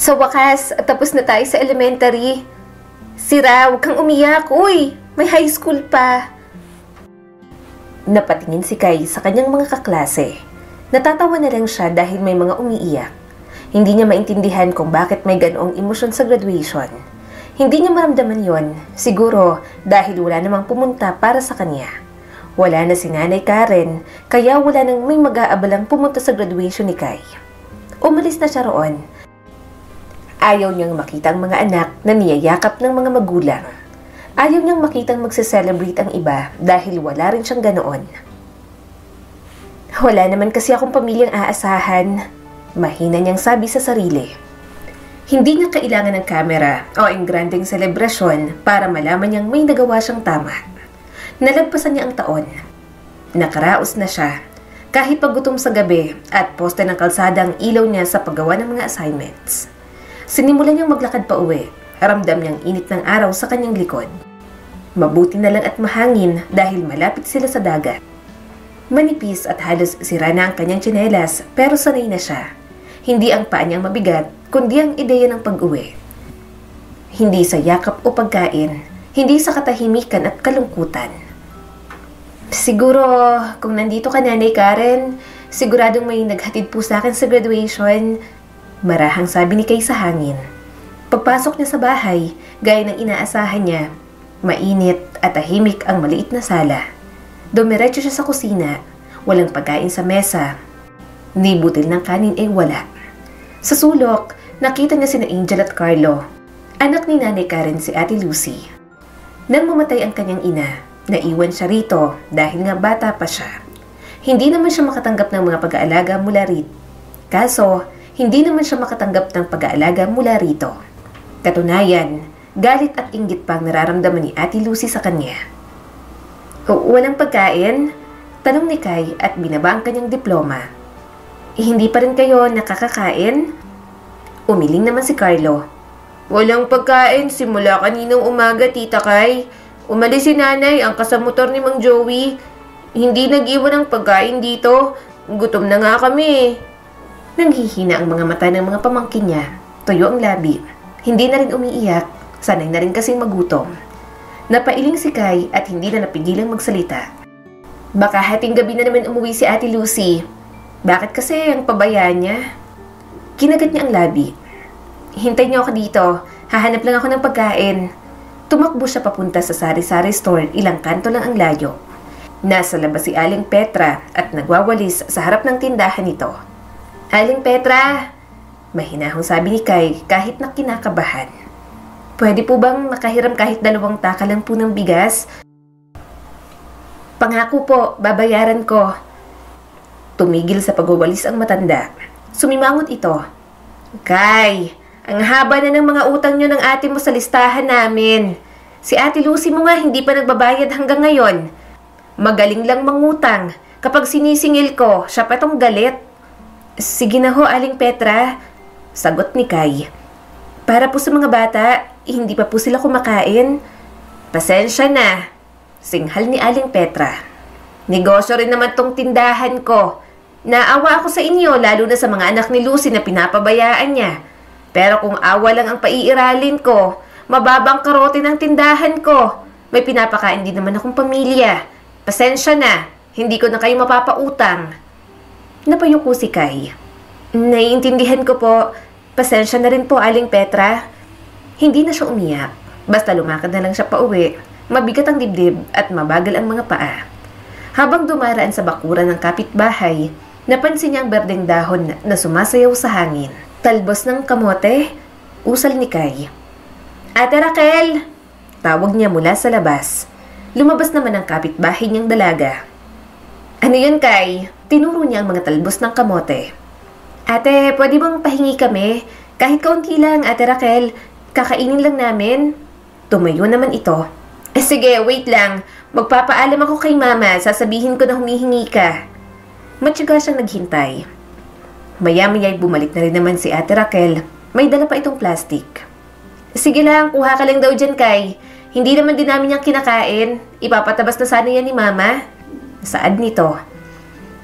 Sa wakas, tapos na tayo sa elementary. Sira, huwag kang umiyak. Uy, may high school pa. Napatingin si Kai sa kanyang mga kaklase. Natatawa na lang siya dahil may mga umiiyak. Hindi niya maintindihan kung bakit may ganoong emosyon sa graduation. Hindi niya maramdaman yon, siguro dahil wala namang pumunta para sa kanya. Wala na si Nanay Karen, kaya wala nang may mag-aabalang pumunta sa graduation ni Kai. Umalis na siya roon. Ayaw niyang makita ang mga anak na niyayakap ng mga magulang. Ayaw niyang makitang magse-celebrate ang iba dahil wala rin siyang ganoon. Wala naman kasi akong pamilyang aasahan, mahina niyang sabi sa sarili. Hindi niya kailangan ng kamera o ang granding selebrasyon para malaman niyang may nagawa siyang tama. Nalagpasan niya ang taon. Nakaraos na siya, kahit pagutom sa gabi at poste ng kalsada ang ilaw niya sa paggawa ng mga assignments. Sinimulan niyang maglakad pa uwi, ramdam niyang init ng araw sa kanyang likod. Mabuti na lang at mahangin dahil malapit sila sa dagat. Manipis at halos sira na ang kanyang tsinelas pero sanay na siya. Hindi ang paa niyang mabigat, kundi ang ideya ng pag-uwi. Hindi sa yakap o pagkain, hindi sa katahimikan at kalungkutan. Siguro, kung nandito ka, Nanay Karen, siguradong may naghatid po sa akin sa graduation. Marahang sabi ni Kai sa hangin. Pagpasok niya sa bahay, gaya ng inaasahan niya, mainit at tahimik ang maliit na sala. Dumiretso siya sa kusina, walang pagkain sa mesa. Ni butil ng kanin ay wala. Sa sulok, nakita niya sina Angel at Carlo, anak ni Nanay Karen si Ate Lucy. Nang mamatay ang kanyang ina, naiwan siya rito dahil nga bata pa siya. Hindi naman siya makatanggap ng mga pag-aalaga mula rito. Kaso, hindi naman siya makatanggap ng pag-aalaga mula rito. Katunayan, galit at inggit pang nararamdaman ni Ate Lucy sa kanya. Walang pagkain? Tanong ni Kai at binaba ang kanyang diploma. Hindi pa rin kayo nakakakain? Umiling naman si Carlo. Walang pagkain simula kaninang umaga, Tita Kai. Umalis si Nanay ang kasamotor ni Mang Joey. Hindi nag-iwan ng pagkain dito. Gutom na nga kami. Nanghihina ang mga mata ng mga pamangkin niya. Tuyo ang labi. Hindi na rin umiiyak. Sanay na rin kasing magutom. Napailing si Kai at hindi na napigilang magsalita. Baka hating gabi na naman umuwi si Ate Lucy. Bakit kasi ang pabayaan niya? Kinagat niya ang labi. Hintay niyo ako dito. Hahanap lang ako ng pagkain. Tumakbo siya papunta sa sari-sari store, ilang kanto lang ang layo. Nasa labas si Aling Petra at nagwawalis sa harap ng tindahan nito. Aling Petra! Mahinahong sabi ni Kai kahit na kinakabahan. Pwede po bang makahiram kahit 2 taka lang po ng bigas? Pangako po, babayaran ko. Tumigil sa pagwawalis ang matanda. Sumimangot ito. Kai, ang haba na ng mga utang nyo ng ate mo sa listahan namin. Si Ate Lucy mo nga hindi pa nagbabayad hanggang ngayon. Magaling lang mangutang. Kapag sinisingil ko, siya pa tong galit. Sige na ho, Aling Petra. Sagot ni Kai. Para po sa mga bata, hindi pa po sila kumakain. Pasensya na. Singhal ni Aling Petra. Negosyo rin naman tong tindahan ko. Naawa ako sa inyo, lalo na sa mga anak ni Lucy na pinapabayaan niya. Pero kung awa lang ang paiiralin ko, mababang karote ng tindahan ko. May pinapakain din naman akong pamilya. Pasensya na, hindi ko na kayo mapapautang. Napayuko si Kai. Naiintindihan ko po. Pasensya na rin po, Aling Petra. Hindi na siya umiyak. Basta lumakad na lang siya pauwi. Mabigat ang dibdib at mabagal ang mga paa. Habang dumaraan sa bakuran ng kapitbahay, napansin niya ang berdeng dahon na sumasayaw sa hangin. Talbos ng kamote, usal ni Kai. Ate Raquel! Tawag niya mula sa labas. Lumabas naman ang kapitbahay niyang dalaga. Ano yun, Kai? Tinuro niya ang mga talbos ng kamote. Ate, pwede bang pahingi kami? Kahit kaunti lang, Ate Raquel. Kakainin lang namin. Tumayo naman ito. Sige, wait lang. Magpapaalam ako kay Mama. Sasabihin ko na humihingi ka. Matyaga siyang naghintay. Maya-maya bumalik na rin naman si Ate Raquel. May dala pa itong plastic. Sige lang, kuha ka lang daw dyan, Kai. Hindi naman din namin yung kinakain. Ipapatabas na sana yan ni Mama. Saad nito.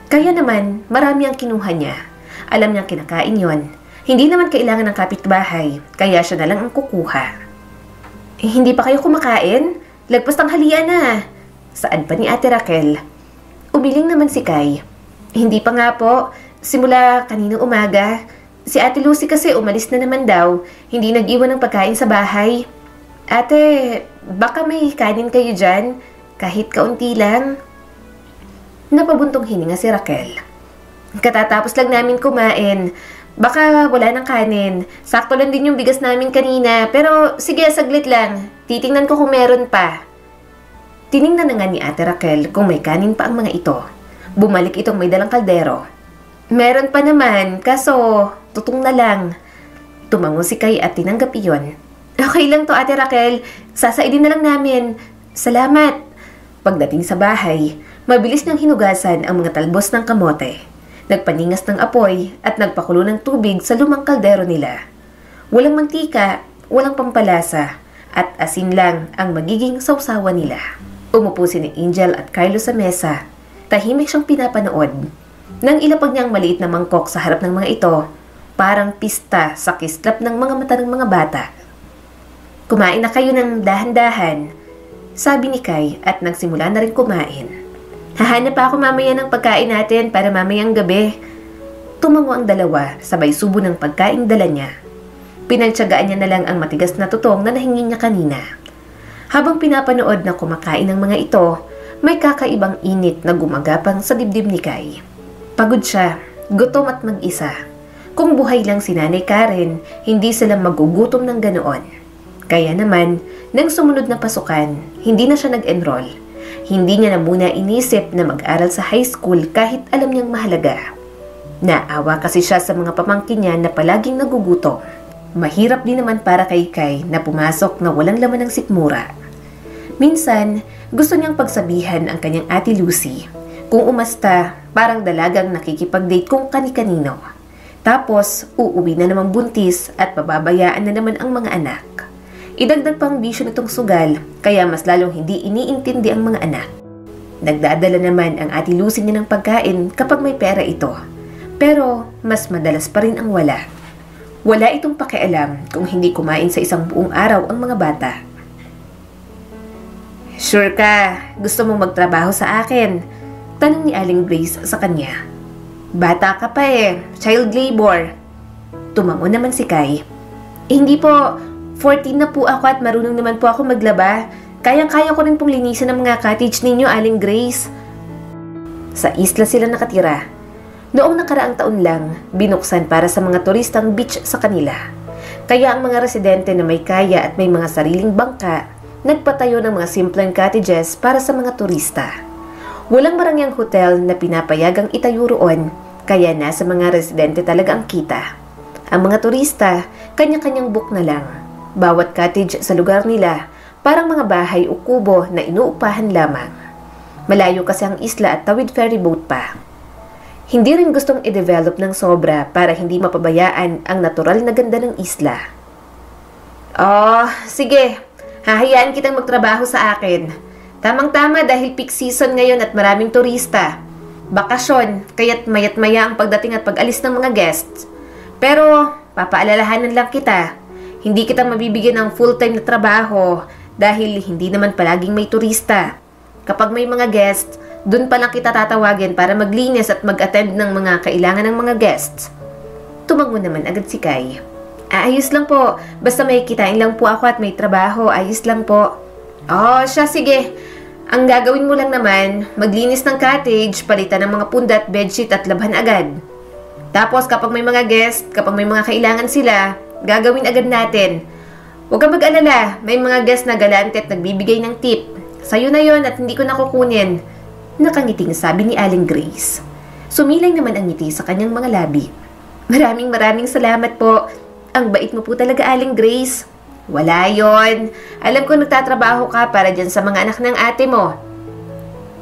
Kaya naman, marami ang kinuha niya. Alam niyang kinakain yon. Hindi naman kailangan ng kapitbahay, kaya siya na lang ang kukuha. Hindi pa kayo kumakain? Lagpas tanghalian na. Saan pa ni Ate Raquel? Umiling naman si Kai. Hindi pa nga po. Simula kaninang umaga. Si Ate Lucy kasi umalis na naman daw. Hindi nag-iwan ng pagkain sa bahay. Ate, baka may kanin kayo dyan? Kahit kaunti lang. Napabuntong hininga si Raquel. Katatapos lang namin kumain. Baka wala ng kanin. Sakto lang din yung bigas namin kanina. Pero sige, saglit lang. Titingnan ko kung meron pa. Tiningnan na nga ni Ate Raquel kung may kanin pa ang mga ito. Bumalik itong may dalang kaldero. Meron pa naman, kaso tutong na lang. Tumango si Kai at tinanggap iyon. Okay lang to, Ate Raquel. Sasaidin na lang namin. Salamat. Pagdating sa bahay, mabilis niyang hinugasan ang mga talbos ng kamote. Nagpaningas ng apoy at nagpakulo ng tubig sa lumang kaldero nila. Walang mantika, walang pampalasa, at asin lang ang magiging sausawan nila. Umupo si Angel at Carlo sa mesa. Tahimik siyang pinapanood. Nang ilapag niyang maliit na mangkok sa harap ng mga ito, parang pista sa kislap ng mga mata ng mga bata. Kumain na kayo ng dahan-dahan, sabi ni Kai at nagsimula na rin kumain. Hahanap pa ako mamaya ng pagkain natin para mamayang gabi. Tumango ang dalawa, sabay subo ng pagkain dala niya. Pinagtyagaan niya na lang ang matigas na tutong na nahingi niya kanina. Habang pinapanood na kumakain ng mga ito, may kakaibang init na gumagapang sa dibdib ni Kai. Pagod siya, gutom at mag-isa. Kung buhay lang si Nanay Karen, hindi sila magugutom ng ganoon. Kaya naman, nang sumunod na pasukan, hindi na siya nag-enroll. Hindi niya na muna inisip na mag-aral sa high school kahit alam niyang mahalaga. Naawa kasi siya sa mga pamangkin niya na palaging nagugutom. Mahirap din naman para kay Kai na pumasok na walang laman ng sikmura. Minsan, gusto niyang pagsabihan ang kanyang Ate Lucy. Kung umasta, parang dalagang nakikipag-date kung kani-kanino. Tapos, uuwi na naman buntis at pababayaan na naman ang mga anak. Idagdag pang bisyo nitong sugal, kaya mas lalong hindi iniintindi ang mga anak. Nagdadala naman ang Ate Lucy niya ng pagkain kapag may pera ito. Pero, mas madalas pa rin ang wala. Wala itong pakialam kung hindi kumain sa isang buong araw ang mga bata. Sure ka, gusto mong magtrabaho sa akin? Tanong ni Aling Grace sa kanya. Bata ka pa eh, child labor. Tumango naman si Kai. Hindi po, 14 na po ako at marunong naman po ako maglaba. Kayang-kaya ko rin pong linisan ang mga cottage ninyo, Aling Grace. Sa isla sila nakatira. Noong nakaraang taon lang, binuksan para sa mga turistang beach sa kanila. Kaya ang mga residente na may kaya at may mga sariling bangka, nagpatayo ng mga simpleng cottages para sa mga turista. Walang marangyang hotel na pinapayagang itayo roon, kaya nasa mga residente talaga ang kita. Ang mga turista, kanya-kanyang book na lang. Bawat cottage sa lugar nila, parang mga bahay o kubo na inuupahan lamang. Malayo kasi ang isla at tawid ferry boat pa. Hindi rin gustong i-develop ng sobra para hindi mapabayaan ang natural na ganda ng isla. Oh, sige. Hahayaan kitang magtrabaho sa akin. Tamang-tama dahil peak season ngayon at maraming turista. Bakasyon, kaya't mayat-maya ang pagdating at pag-alis ng mga guests. Pero, papaalalahanan lang kita. Hindi kita mabibigyan ng full-time na trabaho dahil hindi naman palaging may turista. Kapag may mga guests, dun pa lang kita tatawagin para maglinis at mag-attend ng mga kailangan ng mga guests. Tumango naman agad si Kai. Ayos lang po. Basta may kitain lang po ako at may trabaho. Ayos lang po. Oh, siya, sige. Ang gagawin mo lang naman, maglinis ng cottage, palitan ng mga pundat, bedsheet at labhan agad. Tapos kapag may mga guest, kapag may mga kailangan sila, gagawin agad natin. Huwag kang mag-alala, may mga guest na galante at nagbibigay ng tip. Sa'yo na yon at hindi ko nakukunin. Nakangiting sabi ni Aling Grace. Sumilay naman ang ngiti sa kanyang mga labi. Maraming salamat po. Ang bait mo po talaga, Aling Grace. Wala yon. Alam ko nagtatrabaho ka para dyan sa mga anak ng ate mo.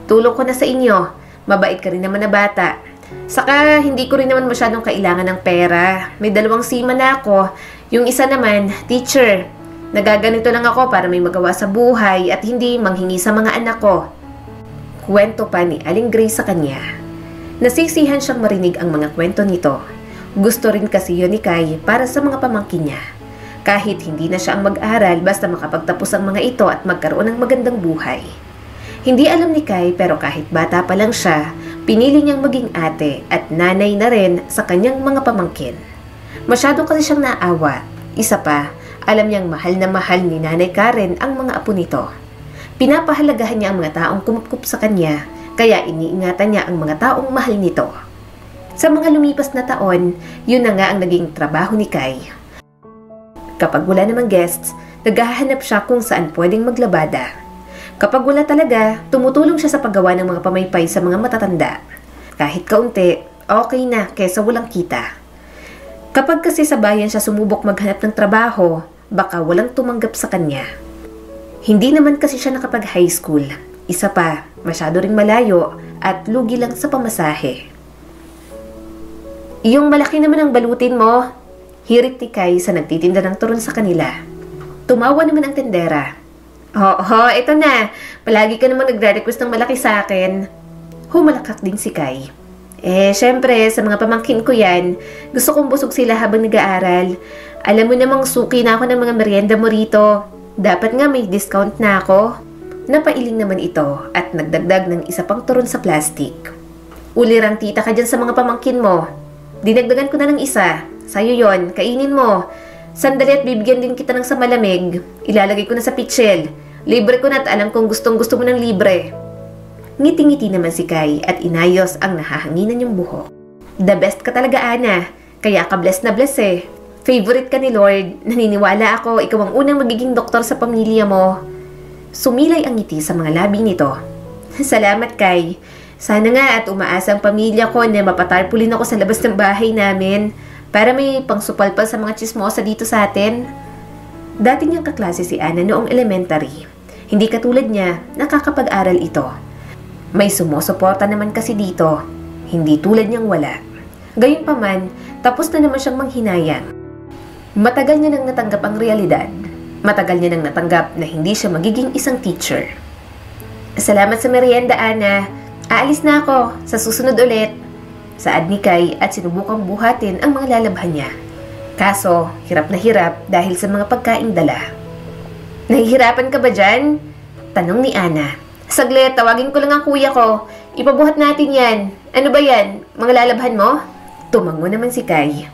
Tulong ko na sa inyo. Mabait ka rin naman na bata. Saka hindi ko rin naman masyadong kailangan ng pera. May 2 seaman na ako. Yung isa naman, teacher. Nagaganito lang ako para may magawa sa buhay at hindi manghingi sa mga anak ko. Kwento pa ni Aling Grace sa kanya. Nasisihan siyang marinig ang mga kwento nito. Gusto rin kasi yun ni Kai para sa mga pamangkin niya. Kahit hindi na siya ang mag-aral basta makapagtapos ang mga ito at magkaroon ng magandang buhay. Hindi alam ni Kai pero kahit bata pa lang siya, pinili niyang maging ate at nanay na rin sa kanyang mga pamangkin. Masyado kasi siyang naawa. Isa pa, alam niyang mahal na mahal ni Nanay Karen ang mga apo nito. Pinapahalagahan niya ang mga taong kumupkup sa kanya, kaya iniingatan niya ang mga taong mahal nito. Sa mga lumipas na taon, yun na nga ang naging trabaho ni Kai. Kapag wala namang guests, naghahanap siya kung saan pwedeng maglabada. Kapag wala talaga, tumutulong siya sa paggawa ng mga pamaypay sa mga matatanda. Kahit kaunti, okay na kesa walang kita. Kapag kasi sa bayan siya sumubok maghanap ng trabaho, baka walang tumanggap sa kanya. Hindi naman kasi siya nakapag-high school. Isa pa, masyado ring malayo at lugi lang sa pamasahe. Yung malaki naman ang balutin mo, hirit ni Kai sa nagtitinda ng turon sa kanila. Tumawa naman ang tendera. Oo, ito na. Palagi ka namang nagre-request ng malaki sa akin. Humalakak din si Kai. Syempre, sa mga pamangkin ko yan, gusto kong busog sila habang nag-aaral. Alam mo namang suki na ako ng mga merienda mo rito. Dapat nga may discount na ako. Napailing naman ito at nagdagdag ng isa pang turon sa plastic. Ulirang tita ka dyan sa mga pamangkin mo. Dinagdagan ko na ng isa. Sa'yo yon, kainin mo. Sandali at bibigyan din kita ng sa malamig. Ilalagay ko na sa pitchel. Libre ko na at alam kong gustong-gusto mo ng libre. Ngiti-ngiti naman si Kai at inayos ang nahahanginan yung buhok. The best ka talaga, Ana. Kaya ka blessed na blessed eh. Favorite ka ni Lord. Naniniwala ako ikaw ang unang magiging doktor sa pamilya mo. Sumilay ang ngiti sa mga labi nito. Salamat, Kai. Sana nga at umaasa ang pamilya ko na mapatarpulin ako sa labas ng bahay namin para may pangsupalpal sa mga chismosa dito sa atin. Dati niyang kaklase si Ana noong elementary. Hindi katulad niya, nakakapag-aral ito. May sumusuporta naman kasi dito. Hindi tulad niyang wala. Gayunpaman, tapos na naman siyang manghinayang. Matagal niya nang natanggap ang realidad. Matagal niya nang natanggap na hindi siya magiging isang teacher. Salamat sa merienda, Ana. Aalis na ako. Sa susunod ulit. Saad ni Kai at sinubukang buhatin ang mga lalabhan niya. Kaso, hirap na hirap dahil sa mga pagkaing dala. Nahihirapan ka ba dyan? Tanong ni Ana. Saglit, tawagin ko lang ang kuya ko. Ipabuhat natin yan. Ano ba yan? Mga lalabhan mo? Tumango naman si Kai.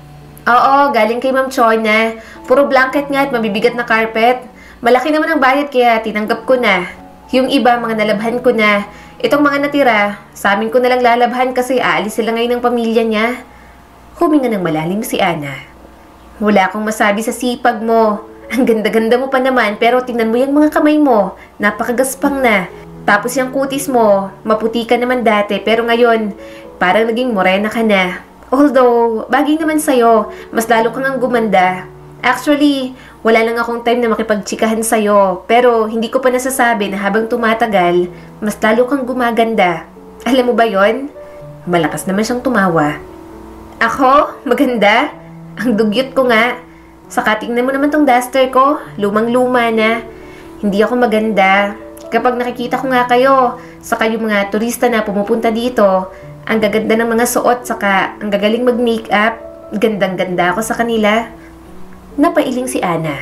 Oo, galing kay Ma'am Chona. Puro blanket nga at mabibigat na carpet. Malaki naman ang bayad kaya tinanggap ko na. Yung iba, mga nalabhan ko na. Itong mga natira, sa amin ko nalang lalabhan kasi aalis sila ngayon ng pamilya niya. Huminga ng malalim si Ana. Wala akong masabi sa sipag mo. Ang ganda-ganda mo pa naman pero tingnan mo yung mga kamay mo. Napakagaspang na. Tapos yung kutis mo, maputi ka naman dati pero ngayon, parang naging morena ka na. Although, bagay naman sa'yo, mas lalo kang ang gumanda. Actually, wala lang akong time na makipagtsikahan sa'yo, pero hindi ko pa nasasabi na habang tumatagal, mas lalo kang gumaganda. Alam mo ba yon? Malakas naman siyang tumawa. Ako? Maganda? Ang dugyot ko nga. Saka tingnan mo naman tong duster ko, lumang-luma na. Hindi ako maganda. Kapag nakikita ko nga kayo, saka yung mga turista na pumupunta dito, ang gaganda ng mga suot, saka ang gagaling mag-makeup, gandang-ganda ako sa kanila. Napailing si Ana.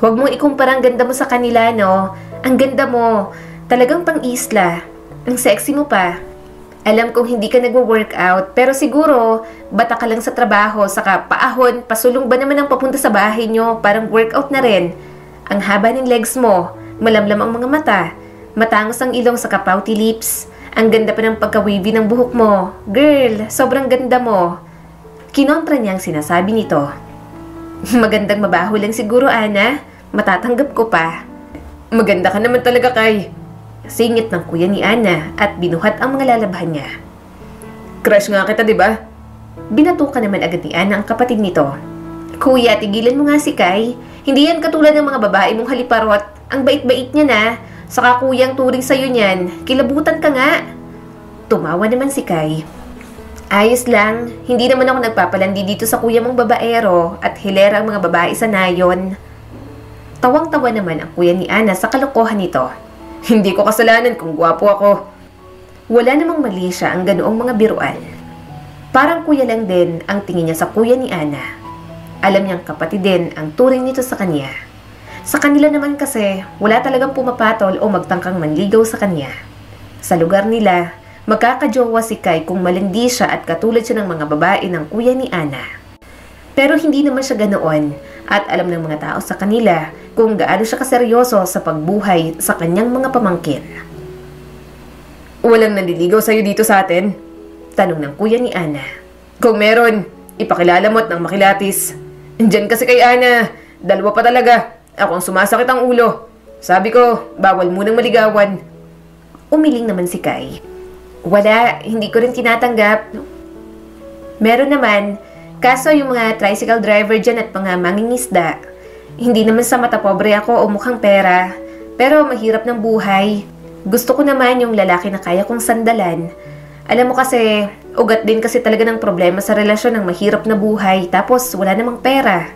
Huwag mong ikumpara ang ganda mo sa kanila, no? Ang ganda mo. Talagang pang-isla. Ang sexy mo pa. Alam kong hindi ka nagwo-workout, pero siguro, bata ka lang sa trabaho, saka paahon, pasulong ba naman ang papunta sa bahay nyo? Parang workout na rin. Ang haba ng legs mo, malamlam ang mga mata, matangos ang ilong saka pouty lips. Ang ganda pa ng pagka-wavy ng buhok mo. Girl, sobrang ganda mo. Kinontra niya ang sinasabi nito. Magandang mabaho lang siguro, Ana. Matatanggap ko pa. Maganda ka naman talaga, Kai. Singit ng kuya ni Ana at binuhat ang mga lalabhan niya. Crush nga kita, diba? Binatukan naman agad ni Ana ang kapatid nito. Kuya, tigilan mo nga si Kai. Hindi yan katulad ng mga babae mong haliparot. Ang bait-bait niya na. Saka kuyang turing sa'yo niyan. Kilabutan ka nga. Tumawa naman si Kai. Ayos lang. Hindi naman ako nagpapalandi dito sa kuya mong babaero at hilera ang mga babae sa nayon. Tawang-tawa naman ang kuya ni Ana sa kalokohan nito. Hindi ko kasalanan kung gwapo ako. Wala namang mali siya ang ganoong mga biruan. Parang kuya lang din ang tingin niya sa kuya ni Ana. Alam niyang kapatid din ang turing nito sa kanya. Sa kanila naman kasi, wala talagang pumapatol o magtangkang manligaw sa kanya. Sa lugar nila, magkakajowa si Kai kung malindi siya at katulad siya ng mga babae ng kuya ni Ana. Pero hindi naman siya ganoon at alam ng mga tao sa kanila kung gaano siya kaseryoso sa pagbuhay sa kanyang mga pamangkin. Walang nanliligaw sa'yo dito sa atin? Tanong ng kuya ni Ana. Kung meron, ipakilala mo at nang makilatis. Diyan kasi kay Ana, dalawa pa talaga. Ako ang sumasakit ang ulo. Sabi ko, bawal munang maligawan. Umiling naman si Kai. Wala, hindi ko rin tinatanggap. Meron naman, kaso yung mga tricycle driver dyan at mga mangingisda. Hindi naman sa mata pobre ako o mukhang pera. Pero mahirap ng buhay. Gusto ko naman yung lalaki na kaya kong sandalan. Alam mo kasi, ugat din kasi talaga ng problema sa relasyon ng mahirap na buhay tapos wala namang pera.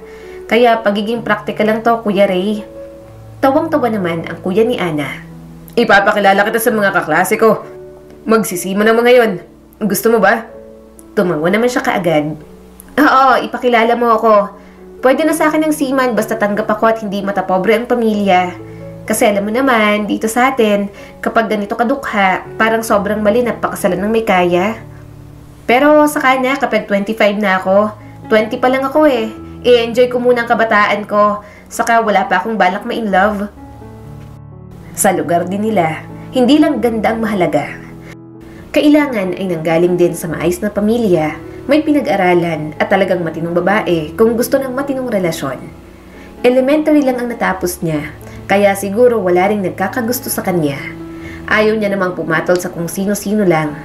Kaya pagiging practical lang to, Kuya Ray. Tawang-tawa naman ang kuya ni Ana. Ipapakilala kita sa mga kaklase ko. Magsisima naman ngayon. Gusto mo ba? Tumango naman siya kaagad. Oo, ipakilala mo ako. Pwede na sa akin ng seaman basta tanggap ako at hindi matapobre ang pamilya. Kasi alam mo naman, dito sa atin, kapag ganito kadukha, parang sobrang mali na pakasalan ng may kaya. Pero sa kanya, kapag 25 na ako, 20 pa lang ako eh. I-enjoy ko muna ang kabataan ko, saka wala pa akong balak ma-in love. Sa lugar din nila, hindi lang ganda ang mahalaga. Kailangan ay nanggaling din sa maayos na pamilya, may pinag-aralan at talagang matinong babae kung gusto ng matinong relasyon. Elementary lang ang natapos niya, kaya siguro wala ring nagkakagusto sa kanya. Ayaw niya namang pumatol sa kung sino-sino lang.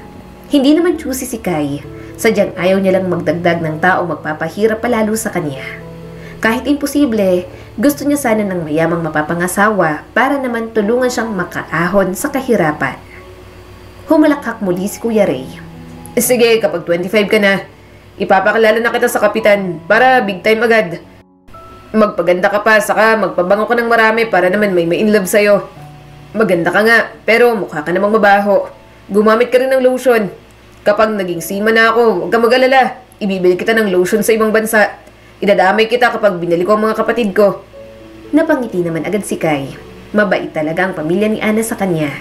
Hindi naman choosy si Kai, sadyang ayaw niya lang magdagdag ng tao magpapahirap palalo sa kanya. Kahit imposible, gusto niya sana ng mayamang mapapangasawa para naman tulungan siyang makaahon sa kahirapan. Humalakhak muli si Kuya Ray. Sige, kapag 25 ka na, ipapakilala na kita sa kapitan para big time agad. Magpaganda ka pa, saka magpabango ka ng marami para naman may ma-in love sa'yo. Maganda ka nga, pero mukha ka namang mabaho. Gumamit ka rin ng lotion. Kapag naging seaman na ako, huwag ka mag-alala. Ibibili kita ng lotion sa ibang bansa. Idadamay kita kapag binili ko ang mga kapatid ko. Napangiti naman agad si Kai. Mabait talaga ang pamilya ni Ana sa kanya.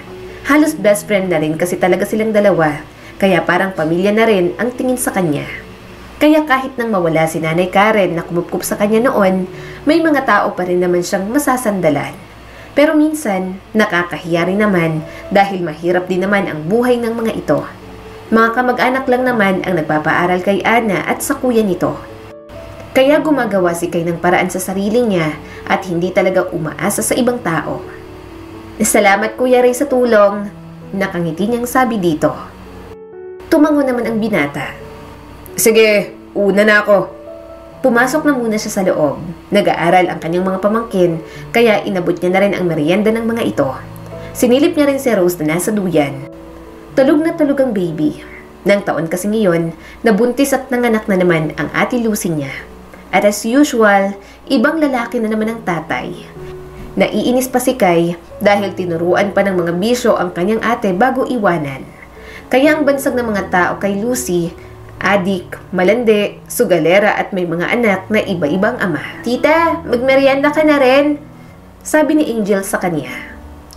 Halos best friend na rin kasi talaga silang dalawa. Kaya parang pamilya na rin ang tingin sa kanya. Kaya kahit nang mawala si Nanay Karen na kumupkup sa kanya noon, may mga tao pa rin naman siyang masasandalan. Pero minsan, nakakahiya rin naman dahil mahirap din naman ang buhay ng mga ito. Mga kamag-anak lang naman ang nagpapaaral kay Ana at sa kuya nito. Kaya gumagawa si Kai ng paraan sa sarili niya at hindi talaga umaasa sa ibang tao. Salamat Kuya Ray sa tulong, nakangiti niyang sabi dito. Tumango naman ang binata. Sige, una na ako. Pumasok na muna siya sa loob. Nag-aaral ang kanyang mga pamangkin, kaya inabot niya na rin ang merienda ng mga ito. Sinilip niya rin si Rose na nasa duyan. Tulog na tulog ang baby. Nang taon kasi ngayon, nabuntis at nanganak na naman ang ate Lucy niya. At as usual, ibang lalaki na naman ang tatay. Naiinis pa si Kai dahil tinuruan pa ng mga bisyo ang kanyang ate bago iwanan. Kaya ang bansag ng mga tao kay Lucy, adik, malandi, sugalera at may mga anak na iba-ibang ama. Tita, magmerienda ka na rin, sabi ni Angel sa kanya.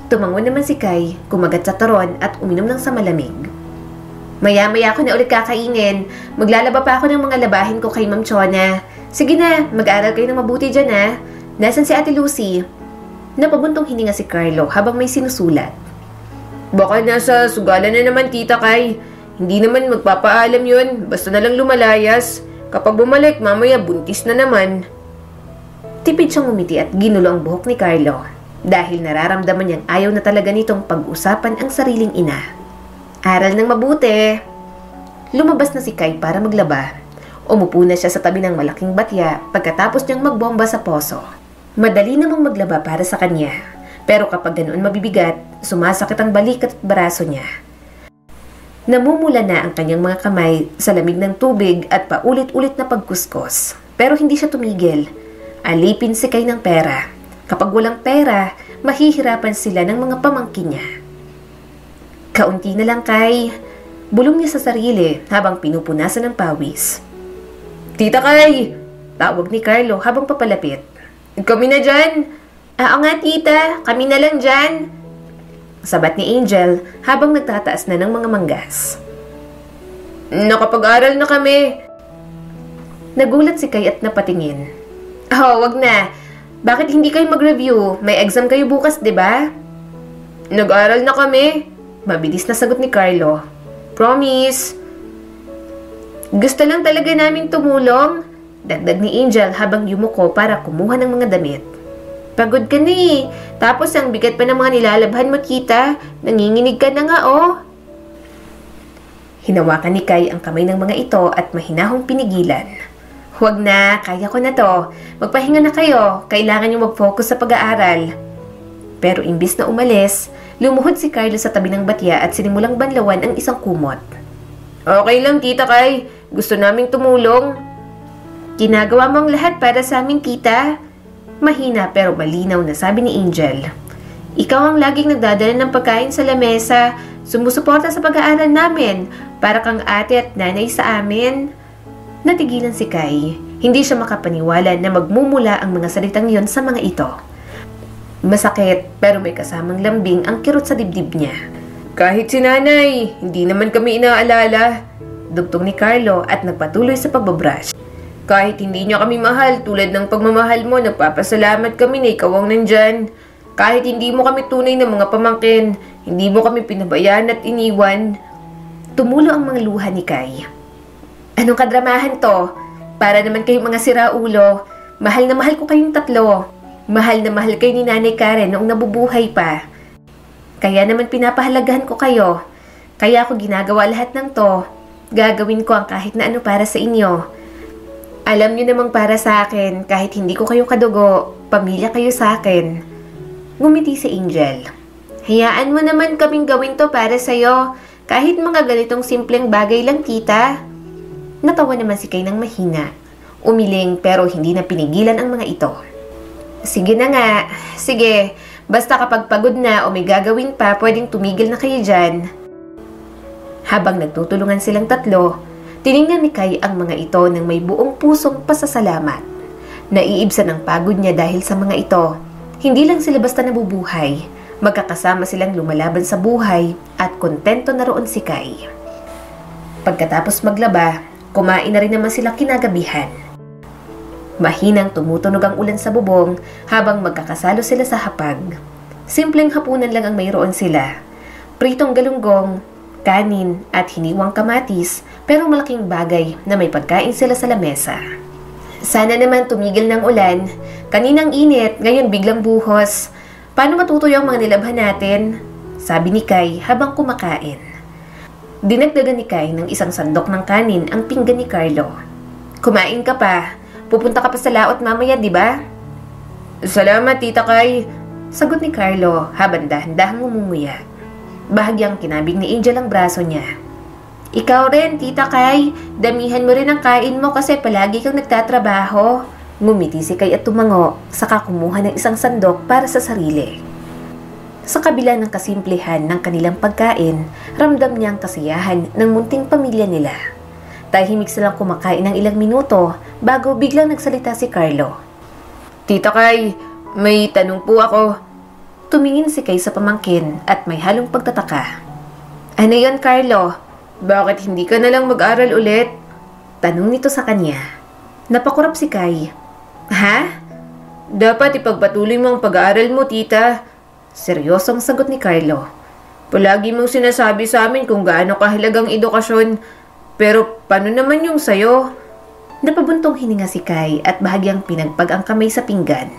Tumangon naman si Kai, kumagat sa turon at uminom ng sa malamig. Maya-maya ako na ulit kakainin. Maglalaba pa ako ng mga labahin ko kay Ma'am Chona. Sige na, mag-aaral kayo ng mabuti dyan ha. Nasaan si Ate Lucy? Napabuntong hininga si Carlo habang may sinusulat. Baka nasa sugalan na naman Tita Kai. Hindi naman magpapaalam yun, basta na lang lumalayas. Kapag bumalik, mamaya buntis na naman. Tipid siyang umiti at ginulo ang buhok ni Carlo. Dahil nararamdaman niyang ayaw na talaga nitong pag-usapan ang sariling ina. Aral ng mabuti. Lumabas na si Kai para maglaba. Umupo na siya sa tabi ng malaking batya pagkatapos niyang magbomba sa poso. Madali namang maglaba para sa kanya. Pero kapag ganoon mabibigat, sumasakit ang balikat at braso niya. Namumula na ang kanyang mga kamay sa lamig ng tubig at paulit-ulit na pagkuskos. Pero hindi siya tumigil. Alipin si Kai ng pera. Kapag walang pera, mahihirapan sila ng mga pamangkin niya. Kaunti na lang, Kai. Bulong niya sa sarili habang pinupunasan ng pawis. Tita Kay! Tawag ni Carlo habang papalapit. Kami na dyan! Oo nga tita, kami na lang dyan! Sabat ni Angel habang nagtataas na ng mga manggas. Nakapag-aral na kami! Nagulat si Kay at napatingin. Oh, wag na. Bakit hindi kayo mag-review? May exam kayo bukas, di ba? Nag-aral na kami. Mabilis na sagot ni Carlo. Promise. Gusto lang talaga namin tumulong. Dagdag ni Angel habang yumuko para kumuha ng mga damit. Pagod ka na eh. Tapos ang bigat pa ng mga nilalabhan mo, tita. Nanginginig ka na nga, oh. Hinawakan ni Kay ang kamay ng mga ito at mahinahong pinigilan. Huwag na, kaya ko na to. Magpahinga na kayo. Kailangan niyo mag-focus sa pag-aaral. Pero imbis na umalis, lumuhod si Carlo sa tabi ng batya at sinimulang banlawan ang isang kumot. Okay lang, tita Kay. Gusto naming tumulong. Ginagawa mo ang lahat para sa amin, tita. Mahina pero malinaw na sabi ni Angel. Ikaw ang laging nagdadala ng pagkain sa lamesa, sumusuporta sa pag-aaral namin, para kang ate at nanay sa amin. Natigilan si Kay. Hindi siya makapaniwala na magmumula ang mga salitang yon sa mga ito. Masakit pero may kasamang lambing ang kirot sa dibdib niya. Kahit si nanay, hindi naman kami inaalala. Dugtong ni Carlo at nagpatuloy sa pagbabrush. Kahit hindi niya kami mahal tulad ng pagmamahal mo, nagpapasalamat kami na ikaw ang nandyan. Kahit hindi mo kami tunay na mga pamangkin, hindi mo kami pinabayaan at iniwan. Tumulo ang mga luha ni Kay. Anong kadramahan to? Para naman kayong mga siraulo. Mahal na mahal ko kayong tatlo. Mahal na mahal kayo ni Nanay Karen noong nabubuhay pa. Kaya naman pinapahalagahan ko kayo. Kaya ako ginagawa lahat ng to. Gagawin ko ang kahit na ano para sa inyo. Alam niyo namang para sa akin, kahit hindi ko kayo kadugo, pamilya kayo sa akin. Ngumiti si Angel. Hayaan mo naman kaming gawin to para sa'yo. Kahit mga ganitong simpleng bagay lang, tita. Natawa naman si Kay ng mahina. Umiling pero hindi na pinigilan ang mga ito. Sige na nga. Sige. Basta kapag pagod na o may gagawin pa, pwedeng tumigil na kayo dyan. Habang nagtutulungan silang tatlo, tiningnan ni Kay ang mga ito ng may buong pusong pasasalamat. Naiibsa ng pagod niya dahil sa mga ito. Hindi lang sila basta nabubuhay. Magkakasama silang lumalaban sa buhay at kontento na roon si Kay. Pagkatapos maglaba, kumain na rin naman sila kinagabihan. Mahinang tumutunog ang ulan sa bubong habang magkakasalo sila sa hapag. Simpleng hapunan lang ang mayroon sila. Pritong galunggong, kanin at hiniwang kamatis pero malaking bagay na may pagkain sila sa lamesa. Sana naman tumigil ng ulan. Kaninang init, ngayon biglang buhos. Paano matutuyo ang mga nilabhan natin? Sabi ni Kay habang kumakain. Dinagdagan ni Kay ng isang sandok ng kanin ang pinggan ni Carlo. Kumain ka pa. Pupunta ka pa sa laot mamaya, di ba? Salamat, tita Kay. Sagot ni Carlo habang dahan-dahang umumuya. Bahagyang kinabig ni Angel ang braso niya. Ikaw rin, tita Kay. Damihan mo rin ang kain mo kasi palagi kang nagtatrabaho. Ngumiti si Kay at tumango, saka kumuha ng isang sandok para sa sarili. Sa kabila ng kasimplehan ng kanilang pagkain, ramdam niya ang kasiyahan ng munting pamilya nila. Tahimik silang kumakain ng ilang minuto bago biglang nagsalita si Carlo. Tita Kay, may tanong po ako. Tumingin si Kay sa pamangkin at may halong pagtataka. Ano yon, Carlo? Bakit hindi ka na lang mag-aral ulit? Tanong nito sa kanya. Napakurap si Kay. Ha? Dapat ipagpatuloy mo ang pag-aaral mo, tita. Seryosong sagot ni Carlo. Palagi mong sinasabi sa amin kung gaano kahalagang edukasyon. Pero paano naman yung sayo? Napabuntong hininga si Kay at bahagyang pinagpag ang kamay sa pinggan.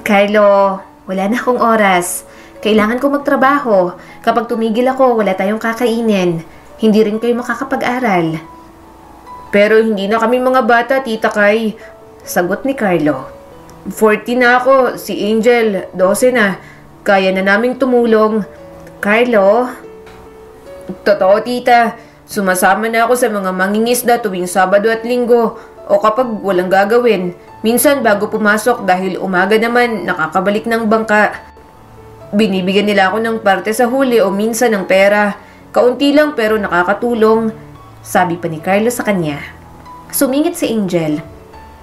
Carlo, wala na akong oras. Kailangan ko magtrabaho. Kapag tumigil ako, wala tayong kakainin. Hindi rin kayo makakapag-aral. Pero hindi na kami mga bata, tita Kay. Sagot ni Carlo. 40 na ako, si Angel, 12 na. Kaya na naming tumulong. Carlo? Totoo, tita. Sumasama na ako sa mga mangingisda tuwing Sabado at Linggo o kapag walang gagawin. Minsan bago pumasok dahil umaga naman nakakabalik ng bangka. Binibigyan nila ako ng parte sa huli o minsan ng pera. Kaunti lang pero nakakatulong, sabi pa ni Carlo sa kanya. Sumingit si Angel.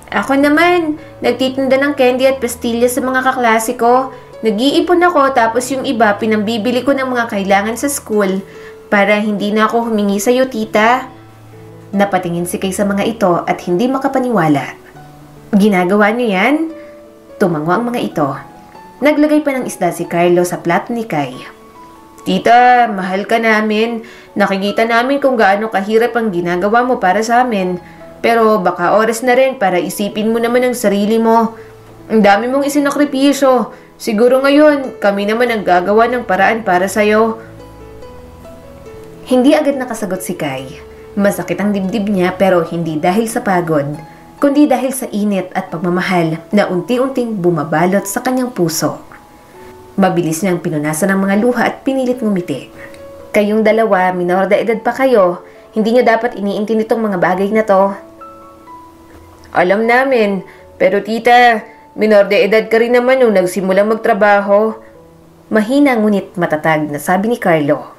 Ako naman, nagtitinda ng candy at pastillas sa mga kaklase ko. Nag-iipon ako tapos yung iba pinambibili ko ng mga kailangan sa school para hindi na ako humingi sa'yo, tita. Napatingin si Kay sa mga ito at hindi makapaniwala. Ginagawa niyo yan? Tumango ang mga ito. Naglagay pa ng isda si Carlo sa plato ni Kay. Tita, mahal ka namin. Nakikita namin kung gaano kahirap ang ginagawa mo para sa amin. Pero baka oras na rin para isipin mo naman ang sarili mo. Ang dami mong isinakripisyo. Siguro ngayon, kami naman ang gagawa ng paraan para sa'yo. Hindi agad nakasagot si Kay. Masakit ang dibdib niya pero hindi dahil sa pagod, kundi dahil sa init at pagmamahal na unti-unting bumabalot sa kanyang puso. Mabilis niyang pinunasan ang mga luha at pinilit ngumiti. Kayong dalawa, minor de edad pa kayo. Hindi niyo dapat iniintindi itong mga bagay na to. Alam namin, pero tita, minor de edad ka rin naman nung nagsimulang magtrabaho. Mahina ngunit matatag na sabi ni Carlo.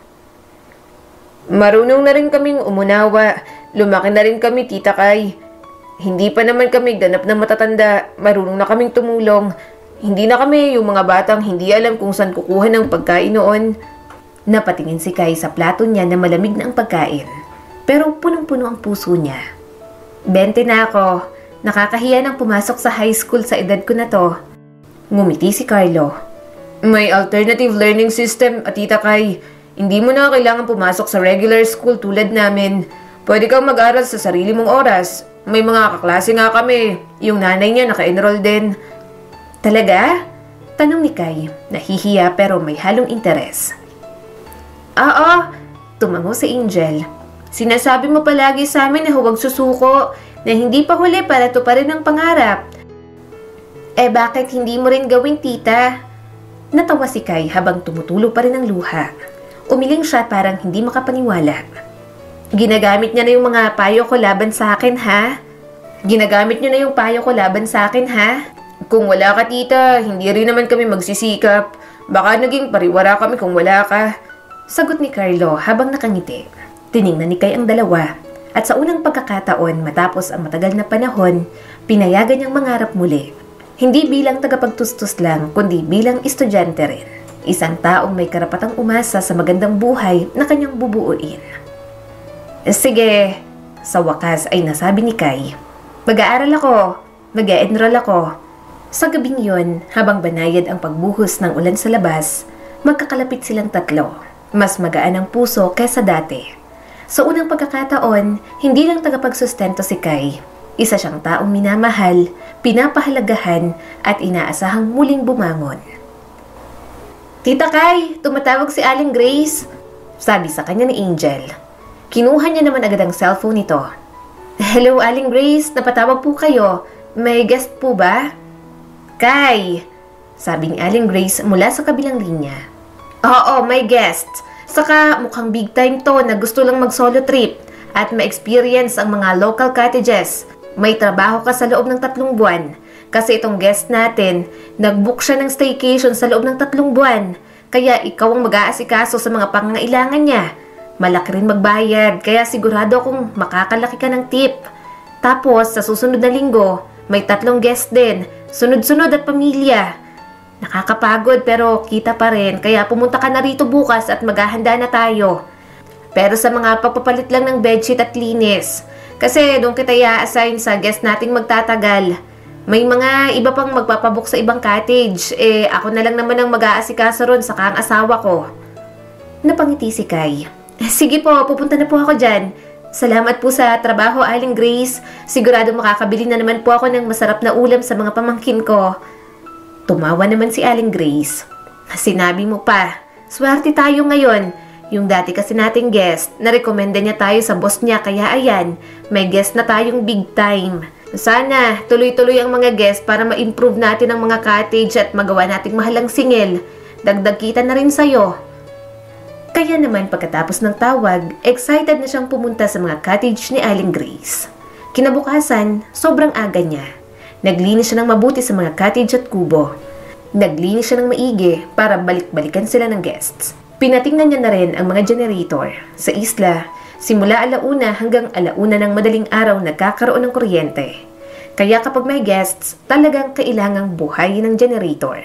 Marunong na rin kaming umunawa. Lumaki na rin kami, tita Kay. Hindi pa naman kami ganap na matatanda. Marunong na kaming tumulong. Hindi na kami yung mga batang hindi alam kung saan kukuha ng pagkain noon. Napatingin si Kay sa plato niya na malamig na ang pagkain. Pero punong-puno ang puso niya. 20 na ako. Nakakahiya nang pumasok sa high school sa edad ko na to. Ngumiti si Carlo. May alternative learning system at tita Kay. Hindi mo na kailangan pumasok sa regular school tulad namin. Pwede kang mag-aral sa sarili mong oras. May mga kaklase nga kami. Yung nanay niya naka-enroll din. Talaga? Tanong ni Kay. Nahihiya pero may halong interes. Oo, tumango si Angel. Sinasabi mo palagi sa amin na huwag susuko, na hindi pa huli para tuparin ang pangarap. Eh bakit hindi mo rin gawin, tita? Natawa si Kay habang tumutulo pa rin ang luha. Umiling siya parang hindi makapaniwala. Ginagamit niya na yung mga payo ko laban sa akin, ha? Ginagamit niyo na yung payo ko laban sa akin, ha? Kung wala ka, tita, hindi rin naman kami magsisikap. Baka naging pariwara kami kung wala ka. Sagot ni Carlo habang nakangiti. Tiningnan ni Kay ang dalawa. At sa unang pagkakataon matapos ang matagal na panahon, pinayagan niyang mangarap muli. Hindi bilang tagapagtustos lang, kundi bilang estudyante rin. Isang taong may karapatang umasa sa magandang buhay na kanyang bubuuin. Sige, sa wakas ay nasabi ni Kay. Mag-aaral ako, mag-e-enroll ako. Sa gabing yon, habang banayad ang pagbuhos ng ulan sa labas, magkakalapit silang tatlo. Mas magaan ang puso kaysa dati. Sa unang pagkakataon, hindi lang tagapagsustento si Kay. Isa siyang taong minamahal, pinapahalagahan at inaasahang muling bumangon. Tita Kay, tumatawag si Aling Grace, sabi sa kanya ni Angel. Kinuha niya naman agad ang cellphone nito. Hello Aling Grace, napatawag po kayo. May guest po ba? Kay, sabi ni Aling Grace mula sa kabilang linya. Oo, may guest. Saka mukhang big time to na gusto lang mag-solo trip at ma-experience ang mga local cottages. May trabaho ka sa loob ng 3 buwan. Kasi itong guest natin, nag-book siya ng staycation sa loob ng 3 buwan. Kaya ikaw ang mag-aasikaso sa mga pangangailangan niya. Malaki rin magbayad, kaya sigurado akong makakalaki ka ng tip. Tapos, sa susunod na linggo, may 3 guest din. Sunod-sunod at pamilya. Nakakapagod pero kita pa rin, kaya pumunta ka na rito bukas at maghahanda na tayo. Pero sa mga pagpapalit lang ng bedsheet at linis. Kasi doon kita i-assign sa guest nating magtatagal. May mga iba pang magpapabook sa ibang cottage. Ako na lang naman ang mag-aasikaso ron sa ang asawa ko. Napangiti si Kay. Sige po, pupunta na po ako dyan. Salamat po sa trabaho, Aling Grace. Sigurado makakabili na naman po ako ng masarap na ulam sa mga pamangkin ko. Tumawa naman si Aling Grace. Sinabi mo pa, swerte tayo ngayon. Yung dati kasi nating guest, narekomenda niya tayo sa boss niya kaya ayan, may guest na tayong big time. Sana tuloy-tuloy ang mga guest para ma-improve natin ang mga cottage at magawa nating mahalang singil. Dagdag kita na rin sa'yo. Kaya naman pagkatapos ng tawag, excited na siyang pumunta sa mga cottage ni Aling Grace. Kinabukasan, sobrang aga niya. Naglinis siya ng mabuti sa mga cottage at kubo. Naglinis siya ng maigi para balik-balikan sila ng guests. Pinatingnan niya na rin ang mga generator. Sa isla, simula 1:00 hanggang 1:00 ng madaling araw nagkakaroon ng kuryente. Kaya kapag may guests, talagang kailangang buhayin ng generator.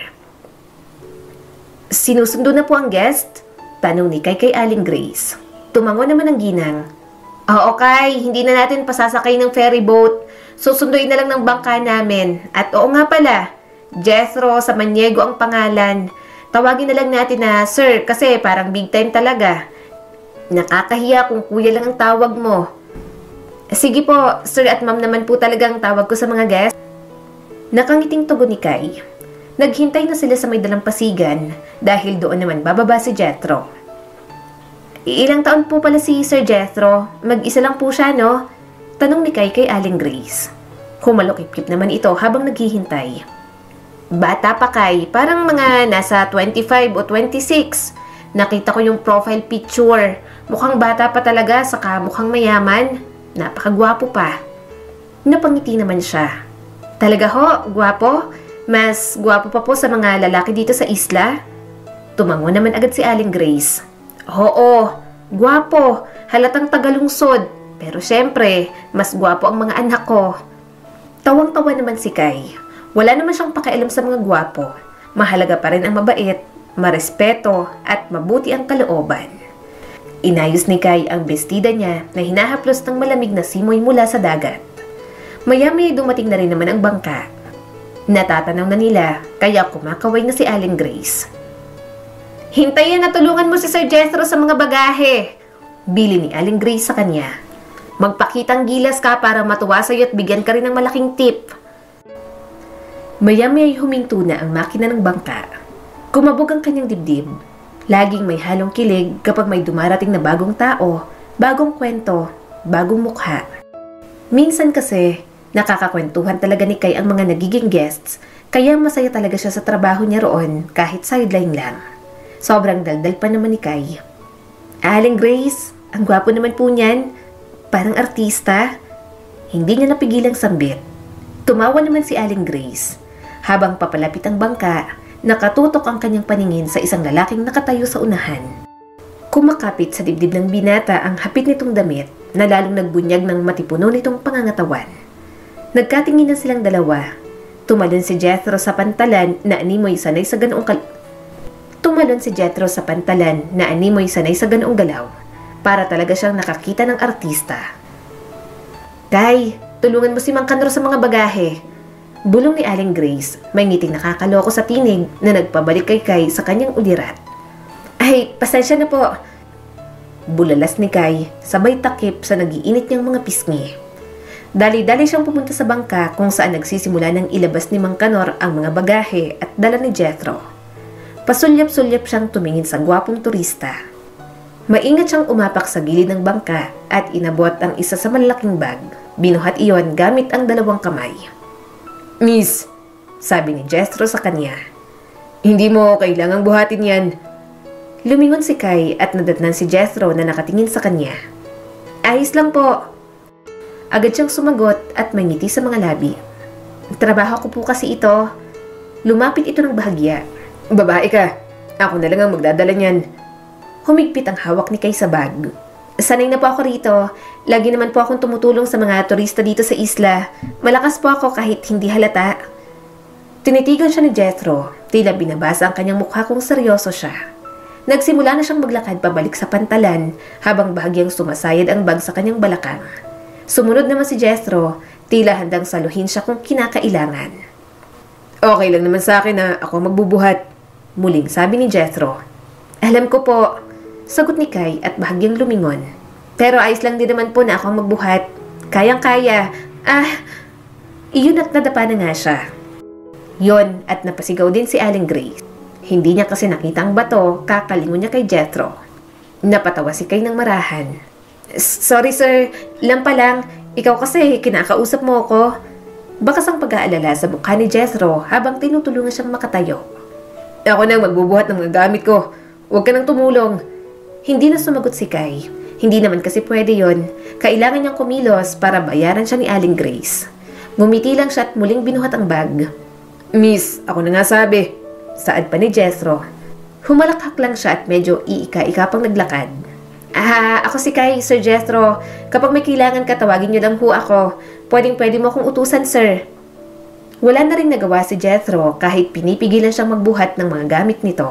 Sinusundo na po ang guest? Tanong ni Kai kay Aling Grace. Tumango naman ang ginang. Oo Kai, hindi na natin pasasakay ng ferry boat. Susunduin na lang ng bangka namin. At oo nga pala, Jethro Samaniego ang pangalan. Tawagin na lang natin na sir kasi parang big time talaga. Nakakahiya kung kuya lang ang tawag mo. Sige po, sir at ma'am naman po talagang tawag ko sa mga guest. Nakangiting tugon ni Kai. Naghintay na sila sa may dalampasigan dahil doon naman bababa si Jethro. Ilang taon po pala si Sir Jethro? Mag-isa lang po siya, no? Tanong ni Kai kay Aling Grace. Humalokip-kip naman ito habang naghihintay. Bata pa Kai, parang mga nasa 25 o 26. Nakita ko yung profile picture. Mukhang bata pa talaga, saka mukhang mayaman. Napakagwapo pa. Napangiti naman siya. Talaga ho, gwapo? Mas gwapo pa po sa mga lalaki dito sa isla? Tumango naman agad si Aling Grace. Oo, gwapo. Halatang tagalungsod. Pero syempre, mas gwapo ang mga anak ko. Tawang-tawa naman si Kai. Wala naman siyang pakialam sa mga gwapo. Mahalaga pa rin ang mabait, marespeto, at mabuti ang kalooban. Inayos ni Kai ang bestida niya na hinahaplos ng malamig na simoy mula sa dagat. Maya-maya dumating na rin naman ang bangka. Natatanaw na nila, kaya kumakaway na si Aling Grace. Hintayin na tulungan mo si Sir Jethro sa mga bagahe, bili ni Aling Grace sa kanya. Magpakitang gilas ka para matuwa sa'yo at bigyan ka rin ng malaking tip. Maya-maya huminto na ang makina ng bangka. Kumabog ang kanyang dibdib. Laging may halong kilig kapag may dumarating na bagong tao, bagong kwento, bagong mukha. Minsan kasi, nakakakwentuhan talaga ni Kai ang mga nagiging guests, kaya masaya talaga siya sa trabaho niya roon kahit sideline lang. Sobrang daldal pa naman ni Kai. Aling Grace, ang gwapo naman po niyan. Parang artista. Hindi niya napigilang sambit. Tumawa naman si Aling Grace. Habang papalapit ang bangka, nakatutok ang kanyang paningin sa isang lalaking nakatayo sa unahan. Kumakapit sa dibdib ng binata ang hapit nitong damit na lalong nagbunyag ng matipuno nitong pangangatawan. Nagkatingin na silang dalawa. Tumalon si Jethro sa pantalan na animoy sanay sa ganoong galaw. Para talaga siyang nakakita ng artista. Kai, tulungan mo si Mang Kanro sa mga bagahe. Bulong ni Aling Grace, may ngiting nakakaloko sa tinig na nagpabalik kay Kai sa kanyang ulirat. Ay, pasensya na po. Bulalas ni Kai, sabay takip sa nagiinit niyang mga pisngi. Dali-dali siyang pumunta sa bangka kung saan nagsisimula ng ilabas ni Mang Kanor ang mga bagahe at dala ni Jethro. Pasulyap-sulyap siyang tumingin sa gwapong turista. Maingat siyang umapak sa gilid ng bangka at inabot ang isa sa malalaking bag. Binuhat iyon gamit ang dalawang kamay. Miss, sabi ni Jethro sa kanya, hindi mo kailangang buhatin yan. Lumingon si Kai at nadatnan si Jethro na nakatingin sa kanya. Ayos lang po. Agad siyang sumagot at may ngiti sa mga labi. Trabaho ko po kasi ito. Lumapit ito ng bahagya. Babae ka, ako na lang ang magdadala niyan. Humigpit ang hawak ni Kai sa bag. Sanay na po ako rito. Lagi naman po akong tumutulong sa mga turista dito sa isla. Malakas po ako kahit hindi halata. Tinitigan siya ni Jethro. Tila binabasa ang kanyang mukha kung seryoso siya. Nagsimula na siyang maglakad pabalik sa pantalan habang bahagyang sumasayad ang bag sa kanyang balakang. Sumunod naman si Jethro. Tila handang saluhin siya kung kinakailangan. Okay lang naman sa akin na ako magbubuhat. Muling sabi ni Jethro. Alam ko po. Sagot ni Kai at bahagyang lumingon. Pero ayos lang din naman po na akong magbuhat. Kayang-kaya. Iyon at nadapa na nga siya. Yon at napasigaw din si Aling Grace. Hindi niya kasi nakita ang bato, kakalingon niya kay Jethro. Napatawa si Kai ng marahan. Sorry sir, lampa lang. Ikaw kasi kinakausap mo ako. Bakas ang pag-aalala sa mukha ni Jethro habang tinutulungan siyang makatayo. Ako nang magbubuhat ng mga gamit ko. Huwag ka nang tumulong. Hindi na sumagot si Kai. Hindi naman kasi pwede yon. Kailangan niyang kumilos para bayaran siya ni Aling Grace. Ngumiti lang siya at muling binuhat ang bag. Miss, ako na nga sabi. Saad pa ni Jethro. Humalakhak lang siya at medyo iika-ika pang naglakad. Ako si Kai, Sir Jethro. Kapag may kailangan ka, tawagin niyo lang ho ako. Pwede mo akong utusan, sir. Wala na rin nagawa si Jethro kahit pinipigilan siyang magbuhat ng mga gamit nito.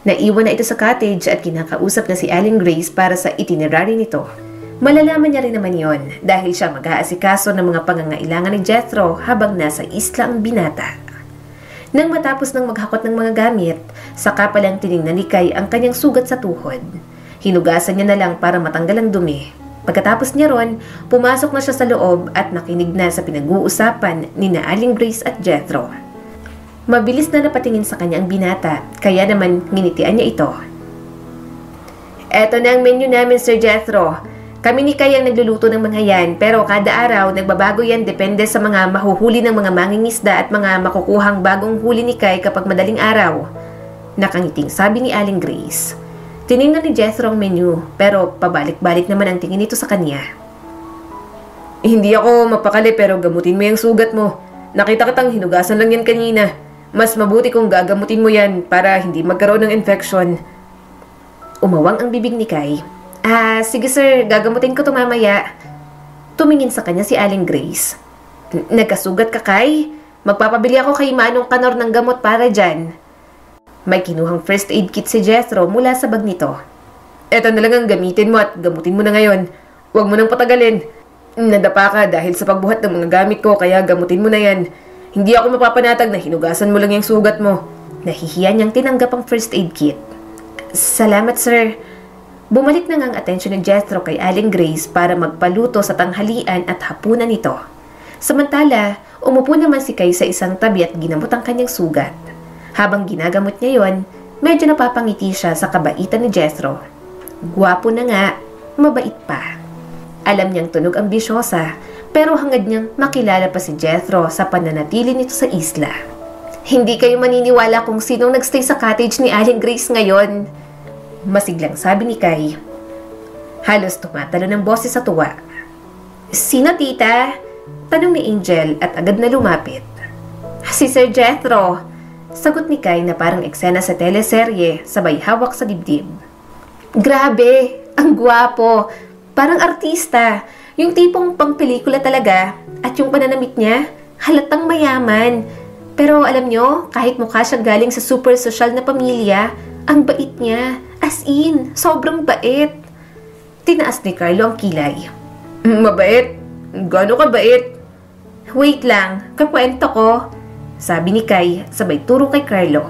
Naiwan na ito sa cottage at kinakausap na si Aling Grace para sa itinerary nito. Malalaman niya rin naman yon dahil siya mag-aasikaso ng mga pangangailangan ni Jethro habang nasa isla ang binata. Nang matapos ng maghakot ng mga gamit, saka palang tiningnan ni Kai ang kanyang sugat sa tuhod. Hinugasan niya na lang para matanggal ang dumi. Pagkatapos niya ron, pumasok na siya sa loob at nakinig na sa pinag-uusapan ni Aling Grace at Jethro. Mabilis na napatingin sa kanya ang binata, kaya naman nginitian niya ito. Eto na ang menu namin, Sir Jethro. Kami ni Kai ang nagluluto ng mga yan, pero kada araw nagbabago yan depende sa mga mahuhuli ng mga mangingisda at mga makukuhang bagong huli ni Kai kapag madaling araw. Nakangiting sabi ni Aling Grace. Tiningnan ni Jethro ang menu, pero pabalik-balik naman ang tingin nito sa kanya. Hindi ako mapakali pero gamutin mo yung sugat mo. Nakita kitang hinugasan lang yan kanina. Mas mabuti kung gagamutin mo yan para hindi magkaroon ng infection. Umawang ang bibig ni Kai. Sige sir, gagamutin ko to mamaya. Tumingin sa kanya si Aling Grace. Nagkasugat ka, Kai? Magpapabili ako kay Manong Kanor ng gamot para dyan. May kinuhang first aid kit si Jethro mula sa bag nito. Eto na lang ang gamitin mo at gamutin mo na ngayon. Huwag mo nang patagalin. Nadapa ka dahil sa pagbuhat ng mga gamit ko kaya gamutin mo na yan. Hindi ako mapapanatag na hinugasan mo lang yung sugat mo. Nahihiya niyang tinanggap ang first aid kit. Salamat sir. Bumalik na ngang atensyon ni Jethro kay Aling Grace para magpaluto sa tanghalian at hapunan nito. Samantala, umupo naman si Kai sa isang tabi at ginamot ang kanyang sugat. Habang ginagamot niya yon, medyo napapangiti siya sa kabaitan ni Jethro. Gwapo na nga, mabait pa. Alam niyang tunog ang bisyosa, pero hangad niyang makilala pa si Jethro sa pananatili nito sa isla. Hindi kayo maniniwala kung sinong nagstay sa cottage ni Aling Grace ngayon. Masiglang sabi ni Kai. Halos tumatalo ng boses sa tuwa. Sino tita? Tanong ni Angel at agad na lumapit. Si Sir Jethro. Sagot ni Kai na parang eksena sa teleserye, sabay hawak sa dibdib. Grabe, ang gwapo. Parang artista. Yung tipong pang pelikula talaga. At yung pananamit niya, halatang mayaman. Pero alam nyo, kahit mukha siya galing sa super social na pamilya, ang bait niya. As in, sobrang bait. Tinaas ni Carlo ang kilay. Mabait? Gano'n ka bait? Wait lang, kakwento ko. Sabi ni Kai, sabay turo kay Carlo.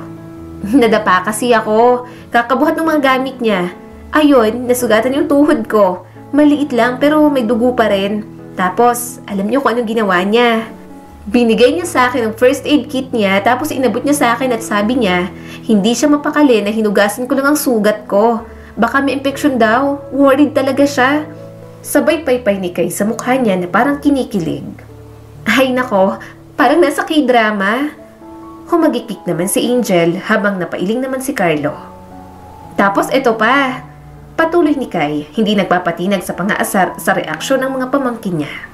Nadapa kasi ako. Kakabuhat ng mga gamit niya. Ayun, nasugatan yung tuhod ko. Maliit lang pero may dugo pa rin. Tapos, alam niyo kung anong ginawa niya. Binigay niya sa akin ang first aid kit niya tapos inabot niya sa akin at sabi niya, hindi siya mapakali na hinugasan ko lang ang sugat ko. Baka may infection daw. Worried talaga siya. Sabay paypay ni Kai sa mukha niya na parang kinikilig. Ay nako, parang nasa K-drama. Humagikik naman si Angel habang napailing naman si Carlo. Tapos eto pa. Patuloy ni Kai, hindi nagpapatinag sa pangaasar sa reaksyon ng mga pamangkin niya.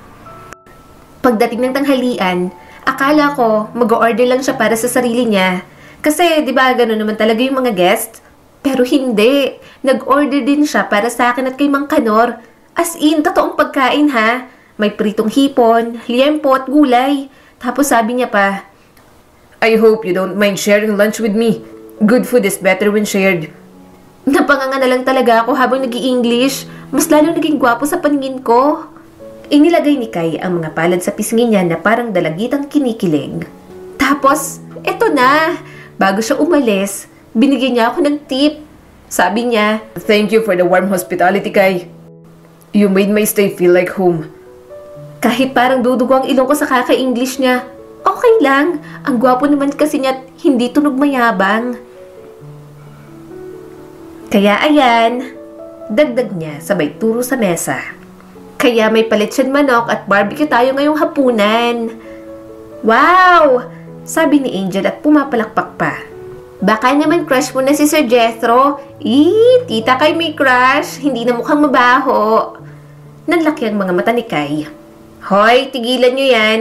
Pagdating ng tanghalian, akala ko mag-order lang siya para sa sarili niya. Kasi, di ba, gano'n naman talaga yung mga guest? Pero hindi. Nag-order din siya para sa akin at kay Mang Kanor. As in, totoong pagkain ha. May pritong hipon, liempo at gulay. Tapos sabi niya pa, I hope you don't mind sharing lunch with me. Good food is better when shared. Napanganga na lang talaga ako habang nag-i-English. Mas lalong naging gwapo sa paningin ko. Inilagay ni Kai ang mga palad sa pisngi niya na parang dalagitang kinikilig. Tapos, eto na. Bago siya umalis, binigyan niya ako ng tip. Sabi niya, thank you for the warm hospitality, Kai. You made my stay feel like home. Kahit parang dudugo ang ilong ko sa kaka-English niya, okay lang. Ang gwapo naman kasi niya at hindi tunog mayabang. Kaya ayan, dagdag niya sabay turo sa mesa. Kaya may paletson manok at barbecue tayo ngayong hapunan. Wow! Sabi ni Angel at pumapalakpak pa. Baka naman crush mo na si Sir Jethro. Tita Kai may crush. Hindi na mukhang mabaho. Nanlaki ang mga mata ni Kai. Hoy, tigilan nyo yan.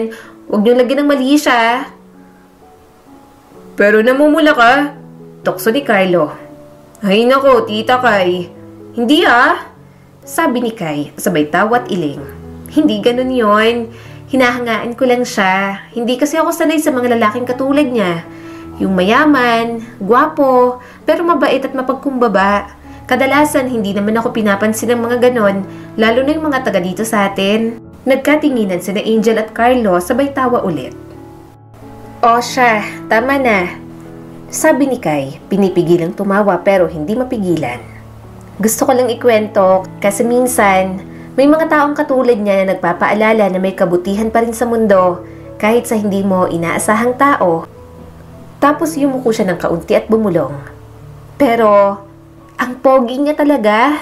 Huwag nyo lagyan ng mali siya. Pero namumula ka. Tukso ni Carlo. Ay nako, Tita Kay. Hindi sabi ni Kay, sabay tawa at iling. Hindi ganun yon. Hinahangaan ko lang siya. Hindi kasi ako sanay sa mga lalaking katulad niya. Yung mayaman, gwapo, pero mabait at mapagkumbaba. Kadalasan, hindi naman ako pinapansin ng mga ganon, lalo na yung mga taga dito sa atin. Nagkatinginan sina Angel at Carlo, sabay tawa ulit. O siya, tama na. Sabi ni Kay, pinipigilang tumawa pero hindi mapigilan. Gusto ko lang ikwento kasi minsan, may mga taong katulad niya na nagpapaalala na may kabutihan pa rin sa mundo kahit sa hindi mo inaasahang tao. Tapos yumuko siya ng kaunti at bumulong. Pero, ang pogi niya talaga.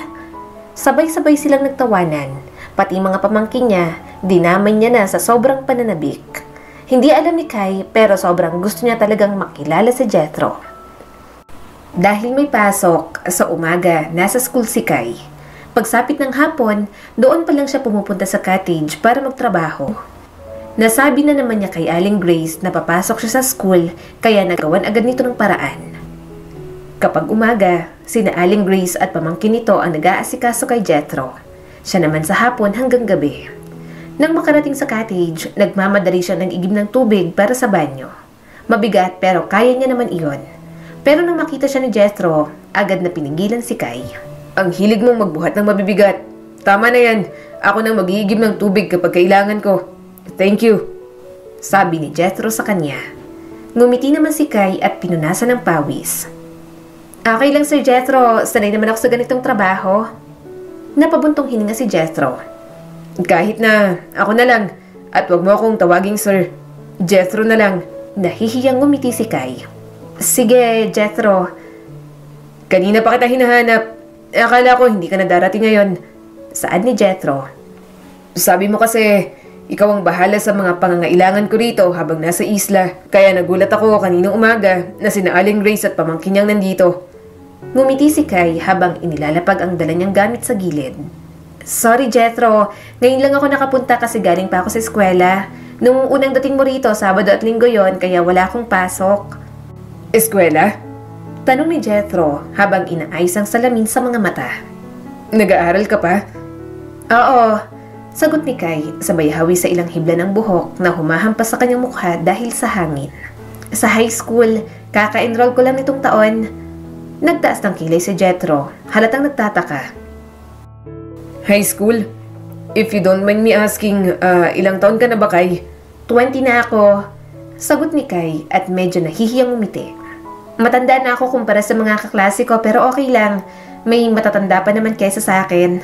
Sabay-sabay silang nagtawanan. Pati mga pamangkin niya, dinamay niya na sa sobrang pananabik. Hindi alam ni Kay pero sobrang gusto niya talagang makilala si Jethro. Dahil may pasok, sa umaga, nasa school si Kay. Pagsapit ng hapon, doon pa lang siya pumupunta sa cottage para magtrabaho. Nasabi na naman niya kay Aling Grace na papasok siya sa school kaya nagawan agad nito ng paraan. Kapag umaga, sina Aling Grace at pamangkin nito ang nag-aasikaso kay Jethro. Siya naman sa hapon hanggang gabi. Nang makarating sa cottage, nagmamadali siya ng igib ng tubig para sa banyo. Mabigat pero kaya niya naman iyon. Pero nang makita siya ni Jethro, agad na pinigilan si Kay. Ang hilig mong magbuhat ng mabibigat. Tama na yan. Ako nang mag-iigib ng tubig kapag kailangan ko. Thank you. Sabi ni Jethro sa kanya. Ngumiti naman si Kay at pinunasan ng pawis. Okay lang Sir Jethro, sanay naman ako sa ganitong trabaho. Napabuntong hininga si Jethro. Kahit na, ako na lang. At wag mo akong tawaging Sir. Jethro na lang. Nahihiyang ngumiti si Kay. Sige, Jethro. Kanina pa kita hinahanap. Akala ko hindi ka na darating ngayon. Saan ni Jethro? Sabi mo kasi, ikaw ang bahala sa mga pangangailangan ko rito habang nasa isla. Kaya nagulat ako kaninang umaga na sina Aling Grace at pamangkin niyang nandito. Ngumiti si Kay habang inilalapag ang dala niyang gamit sa gilid. Sorry Jethro, ngayon lang ako nakapunta kasi galing pa ako sa eskwela. Nung unang dating mo rito, Sabado at Linggo yon, kaya wala akong pasok. Eskwela? Tanong ni Jethro habang inaayos ang salamin sa mga mata. Nag-aaral ka pa? Oo, sagot ni Kay, sabay hawi sa ilang hibla ng buhok na humahampas sa kanyang mukha dahil sa hangin. Sa high school, kaka-enroll ko lang nitong taon. Nagtaas ng kilay si Jethro, halatang nagtataka. High school? If you don't mind me asking, ilang taon ka na ba, Kay? 20 na ako, sagot ni Kay at medyo nahihiyang umiti. Matanda na ako kumpara sa mga kaklase ko pero okay lang, may matatanda pa naman kaysa sa akin.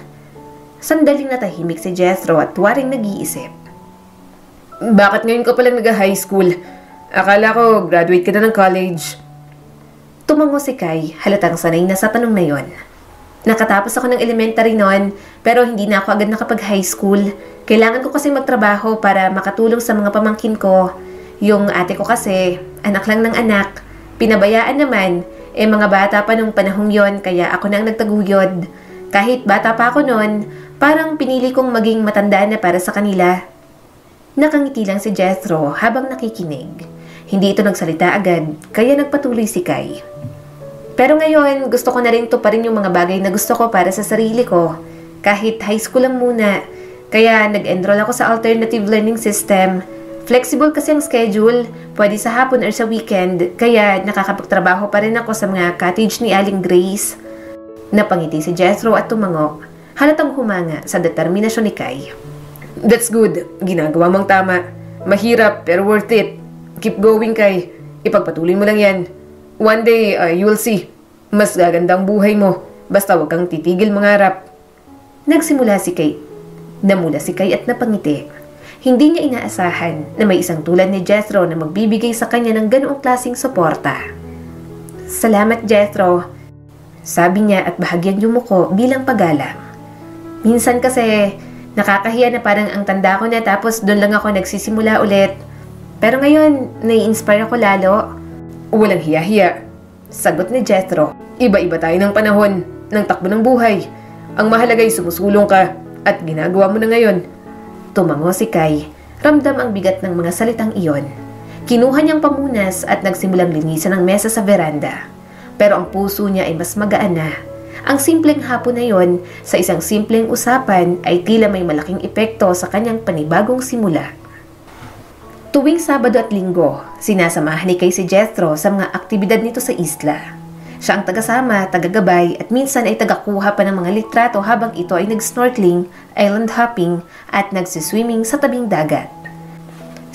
Sandaling natahimik si Jethro at waring nag-iisip. Bakit ngayon ka palang nag-high school? Akala ko graduate ka na ng college. Tumango si Kay, halatang sanay na sa tanong na yon. Nakatapos ako ng elementary noon, pero hindi na ako agad nakapag-high school. Kailangan ko kasi magtrabaho para makatulong sa mga pamangkin ko. Yung ate ko kasi, anak lang ng anak. Pinabayaan naman, mga bata pa nung panahong yon kaya ako na ang nagtaguyod. Kahit bata pa ako noon, parang pinili kong maging matanda na para sa kanila. Nakangiti lang si Jethro habang nakikinig. Hindi ito nagsalita agad, kaya nagpatuloy si Kay. Pero ngayon, gusto ko na rin tuparin yung mga bagay na gusto ko para sa sarili ko. Kahit high school lang muna. Kaya nag-enroll ako sa alternative learning system. Flexible kasi ang schedule, pwede sa hapon or sa weekend, kaya nakakapagtrabaho pa rin ako sa mga cottage ni Aling Grace. Napangiti si Jethro at tumango, halatang humanga sa determinasyon ni Kay. That's good. Ginagawa mong tama. Mahirap pero worth it. Keep going, Kay. Ipagpatuloy mo lang yan. One day, you will see. Mas gaganda ang buhay mo. Basta huwag kang titigil mangarap. Nagsimula si Kay. Namula si Kay at napangiti. Hindi niya inaasahan na may isang tulad ni Jethro na magbibigay sa kanya ng ganoong klaseng suporta. Salamat, Jethro. Sabi niya at bahagyang yumuko bilang paggalang. Minsan kasi, nakakahiya na parang ang tanda ko na tapos doon lang ako nagsisimula ulit. Pero ngayon, nai-inspire ako lalo. Walang hiya-hiya, sagot ni Jethro. Iba-iba tayo ng panahon, ng takbo ng buhay. Ang mahalaga'y sumusulong ka at ginagawa mo na ngayon. Tumango si Kay, ramdam ang bigat ng mga salitang iyon. Kinuha niyang pamunas at nagsimulang linisan ang mesa sa veranda. Pero ang puso niya ay mas magaan na. Ang simpleng hapon na yon, sa isang simpleng usapan, ay tila may malaking epekto sa kanyang panibagong simula. Tuwing Sabado at Linggo, sinasamahan ni Kay si Jethro sa mga aktibidad nito sa isla. Siya ang tagasama, tagagabay at minsan ay tagakuha pa ng mga litrato habang ito ay nag-snorkeling, island hopping at nagsiswimming sa tabing dagat.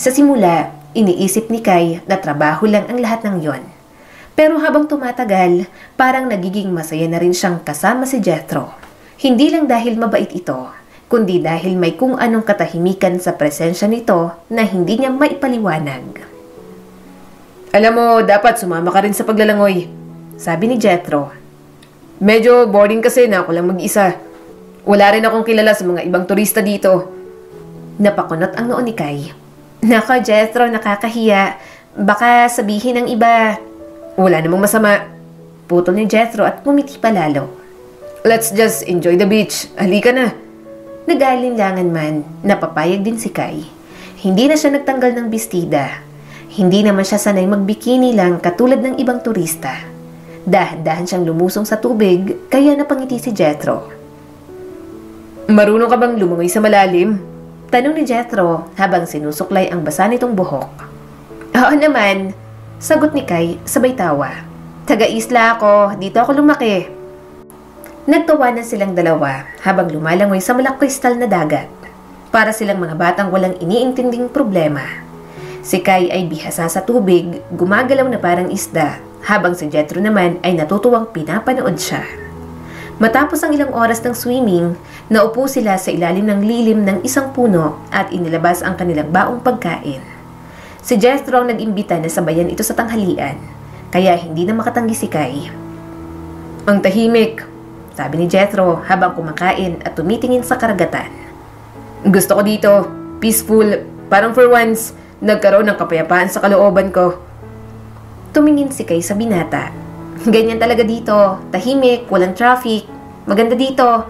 Sa simula, iniisip ni Kay na trabaho lang ang lahat ng yon. Pero habang tumatagal, parang nagiging masaya na rin siyang kasama si Jethro. Hindi lang dahil mabait ito, kundi dahil may kung anong katahimikan sa presensya nito na hindi niya maipaliwanag. Alam mo, dapat sumama ka rin sa paglalangoy, sabi ni Jethro. Medyo boring kasi na ako lang mag-isa. Wala rin akong kilala sa mga ibang turista dito. Napakunot ang noo ni Kay. Nako Jethro, nakakahiya. Baka sabihin ng iba. Wala namang masama. Putol ni Jethro at pumiti pa lalo. Let's just enjoy the beach. Halika na. Nag-aalinlangan man, napapayag din si Kay. Hindi na siya nagtanggal ng bestida. Hindi naman siya sanay magbikini lang katulad ng ibang turista. Dahan-dahan siyang lumusong sa tubig, kaya napangiti si Jethro. Marunong ka bang lumungoy sa malalim? Tanong ni Jethro habang sinusuklay ang basa nitong buhok. Oo naman, sagot ni Kay sabay tawa. Taga-isla ako, dito ako lumaki. Nagtawanan silang dalawa habang lumalangoy sa malakristal na dagat. Para silang mga batang walang iniintinding problema. Si Kay ay bihasa sa tubig, gumagalaw na parang isda, habang si Jethro naman ay natutuwang pinapanood siya. Matapos ang ilang oras ng swimming, naupo sila sa ilalim ng lilim ng isang puno at inilabas ang kanilang baong pagkain. Si Jethro ang nag-imbita na sabayan ito sa tanghalian, kaya hindi na makatanggi si Kay. Ang tahimik, sabi ni Jethro habang kumakain at tumitingin sa karagatan. Gusto ko dito, peaceful, parang for once, nagkaroon ng kapayapaan sa kalooban ko. Tumingin si Kay sa binata. Ganyan talaga dito, tahimik, walang traffic, maganda dito,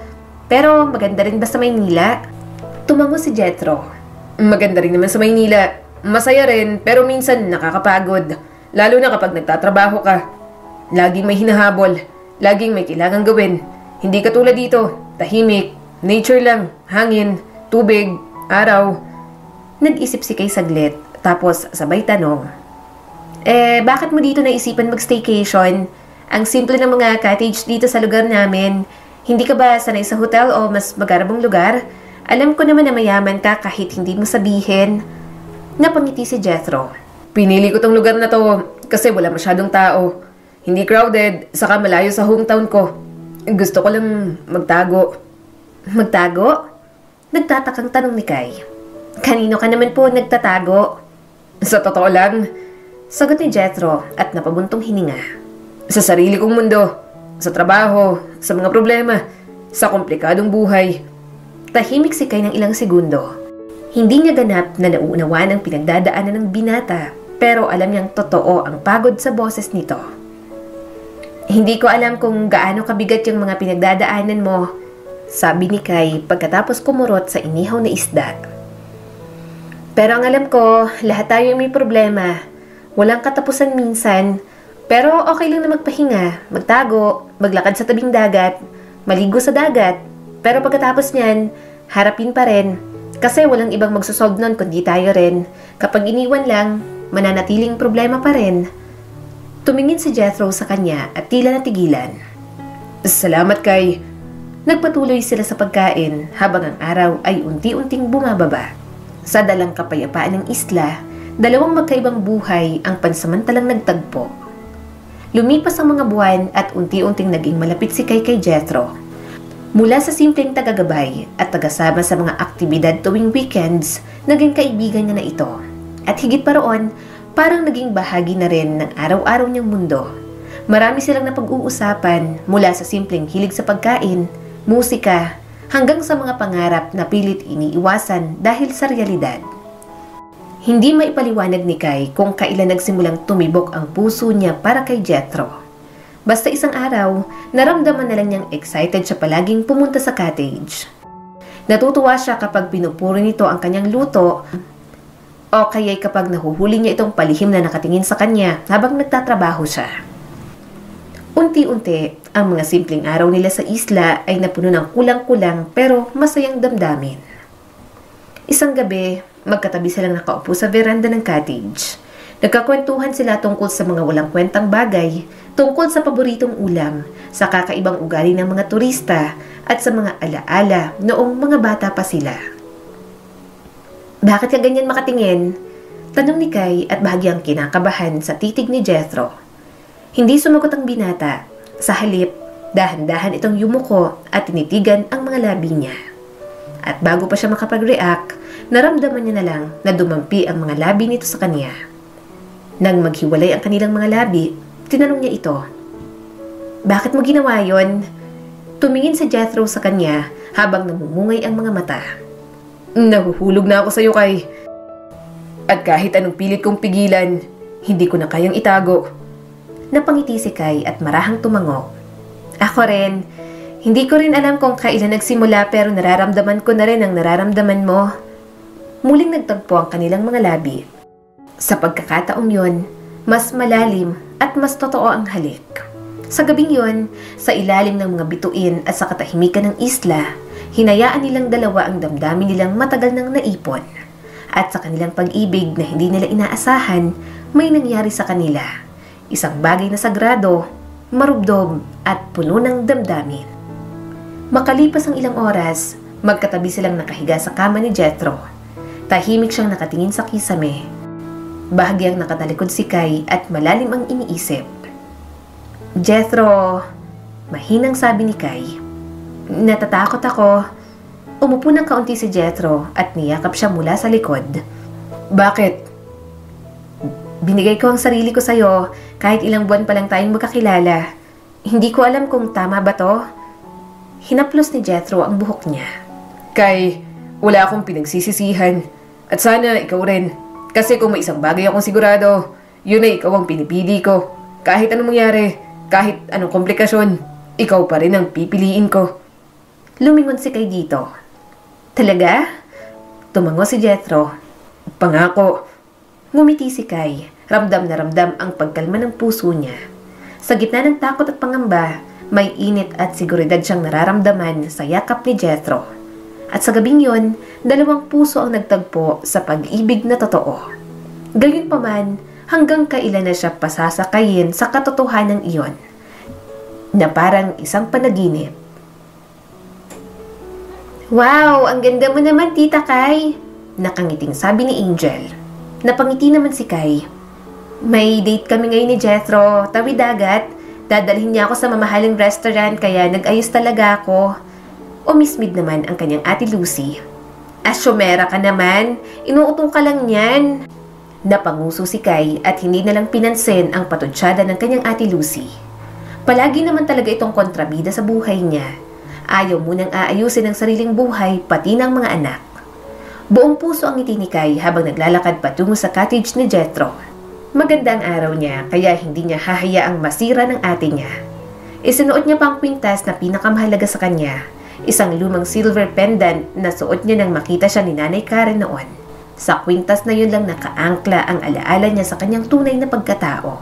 pero maganda rin ba sa Maynila? Tumango si Jethro. Maganda rin naman sa Maynila, masaya rin pero minsan nakakapagod, lalo na kapag nagtatrabaho ka. Laging may hinahabol, laging may kailangang gawin. Hindi katulad dito, tahimik, nature lang, hangin, tubig, araw. Nag-isip si Kay saglit, tapos sabay tanong. Bakit mo dito naisipan mag-staycation? Ang simple ng mga cottage dito sa lugar namin. Hindi ka ba sanay sa hotel o mas magarabong lugar? Alam ko naman na mayaman ka kahit hindi mo sabihin. Napangiti si Jethro. Pinili ko tong lugar na to kasi wala masyadong tao. Hindi crowded, saka malayo sa hometown ko. Gusto ko lang magtago. Magtago? Nagtatakang tanong ni Kay. Kanino ka naman po nagtatago? Sa totoo lang, sagot ni Jethro at napabuntong hininga. Sa sarili kong mundo, sa trabaho, sa mga problema, sa komplikadong buhay. Tahimik si Kay ng ilang segundo. Hindi niya ganap na nauunawaan ang pinagdadaanan ng binata, pero alam niyang totoo ang pagod sa boses nito. Hindi ko alam kung gaano kabigat yung mga pinagdadaanan mo, sabi ni Kay pagkatapos kumurot sa inihaw na isda. Pero ang alam ko, lahat tayo may problema. Walang katapusan minsan, pero okay lang na magpahinga, magtago, maglakad sa tabing dagat, maligo sa dagat. Pero pagkatapos niyan, harapin pa rin. Kasi walang ibang magsosolve nun kundi tayo rin. Kapag iniwan lang, mananatiling problema pa rin. Tumingin si Jethro sa kanya at tila natigilan. Salamat Kay. Nagpatuloy sila sa pagkain habang ang araw ay unti-unting bumababa. Sa dalang kapayapaan ng isla, dalawang magkaibang buhay ang pansamantalang nagtagpo. Lumipas ang mga buwan at unti-unting naging malapit si Kay kay Jethro. Mula sa simpleng tagagabay at tagasama sa mga aktibidad tuwing weekends, naging kaibigan niya na ito. At higit pa roon, parang naging bahagi na rin ng araw-araw niyang mundo. Marami silang napag-uusapan mula sa simpleng hilig sa pagkain, musika, hanggang sa mga pangarap na pilit iniiwasan dahil sa realidad. Hindi maipaliwanag ni Kay kung kailan nagsimulang tumibok ang puso niya para kay Jethro. Basta isang araw, naramdaman na lang niyang excited siya palaging pumunta sa cottage. Natutuwa siya kapag pinupuri nito ang kanyang luto o kaya'y kapag nahuhuli niya itong palihim na nakatingin sa kanya habang nagtatrabaho siya. Unti-unti, ang mga simpleng araw nila sa isla ay napuno ng kulang-kulang pero masayang damdamin. Isang gabi, magkatabi silang nakaupo sa veranda ng cottage. Nagkakwentuhan sila tungkol sa mga walang kwentang bagay, tungkol sa paboritong ulam, sa kakaibang ugali ng mga turista, at sa mga alaala noong mga bata pa sila. Bakit ka ganyan makatingin? Tanong ni Kai at bahagyang kinakabahan sa titig ni Jethro. Hindi sumagot ang binata. Sa halip, dahan-dahan itong yumuko at tinitigan ang mga labi niya. At bago pa siya makapag-react, naramdaman niya na lang na dumampi ang mga labi nito sa kanya. Nang maghiwalay ang kanilang mga labi, tinanong niya ito. Bakit mo ginawa yon? Tumingin si Jethro sa kanya habang namumungay ang mga mata. Nahuhulog na ako sa iyo, Kai. At kahit anong pilit kong pigilan, hindi ko na kayang itago. Napangiti si Kai at marahang tumango. Ako rin. Hindi ko rin alam kung kailan nagsimula pero nararamdaman ko na rin ang nararamdaman mo. Muling nagtagpo ang kanilang mga labi. Sa pagkakataong yon, mas malalim at mas totoo ang halik. Sa gabing yon, sa ilalim ng mga bituin at sa katahimikan ng isla, hinayaan nilang dalawa ang damdamin nilang matagal nang naipon. At sa kanilang pag-ibig na hindi nila inaasahan, may nangyari sa kanila. Isang bagay na sagrado, marubdob at puno ng damdamin. Makalipas ang ilang oras, magkatabi silang nakahiga sa kama ni Jethro. Tahimik siyang nakatingin sa kisame. Bahagyang nakatalikod si Kai at malalim ang iniisip. Jethro, mahinang sabi ni Kai. Natatakot ako. Umupo ng kaunti si Jethro at niyakap siya mula sa likod. Bakit? Binigay ko ang sarili ko sa'yo kahit ilang buwan pa lang tayong magkakilala. Hindi ko alam kung tama ba to. Hinaplos ni Jethro ang buhok niya. Kai, wala akong pinagsisisihan. At sana ikaw rin. Kasi kung may isang bagay akong sigurado, yun ay ikaw ang pinipili ko. Kahit anong mangyari, kahit anong komplikasyon, ikaw pa rin ang pipiliin ko. Lumingon si Kai dito. Talaga? Tumango si Jethro. Pangako. Ngumiti si Kai. Ramdam na ramdam ang pagkalma ng puso niya. Sa gitna ng takot at pangamba, may init at seguridad siyang nararamdaman sa yakap ni Jethro. At sa gabing yon, dalawang puso ang nagtagpo sa pag-ibig na totoo. Gayunpaman, hanggang kailan na siya pasasakayin sa katotohanan iyon, na parang isang panaginip. Wow, ang ganda mo naman, Tita Kai! Nakangiting sabi ni Angel. Napangiti naman si Kai. May date kami ngayon ni Jethro, tawid dagat. Dadalhin niya ako sa mamahaling restaurant kaya nag-ayos talaga ako. Umismid naman ang kanyang ate Lucy. Asyomera ka naman, inuutong ka lang niyan. Napanguso si Kai at hindi na lang pinansin ang patutsyada ng kanyang ate Lucy. Palagi naman talaga itong kontrabida sa buhay niya. Ayaw munang aayusin ang sariling buhay pati ng mga anak. Buong puso ang ngiti ni Kai habang naglalakad patungo sa cottage ni Jethro. Maganda ang araw niya kaya hindi niya hahayaang masira ng ate niya. Isinuot niya pa ang kwintas na pinakamahalaga sa kanya, isang lumang silver pendant na suot niya nang makita siya ni Nanay Karen noon. Sa kwintas na yun lang nakaangkla ang alaala niya sa kanyang tunay na pagkatao.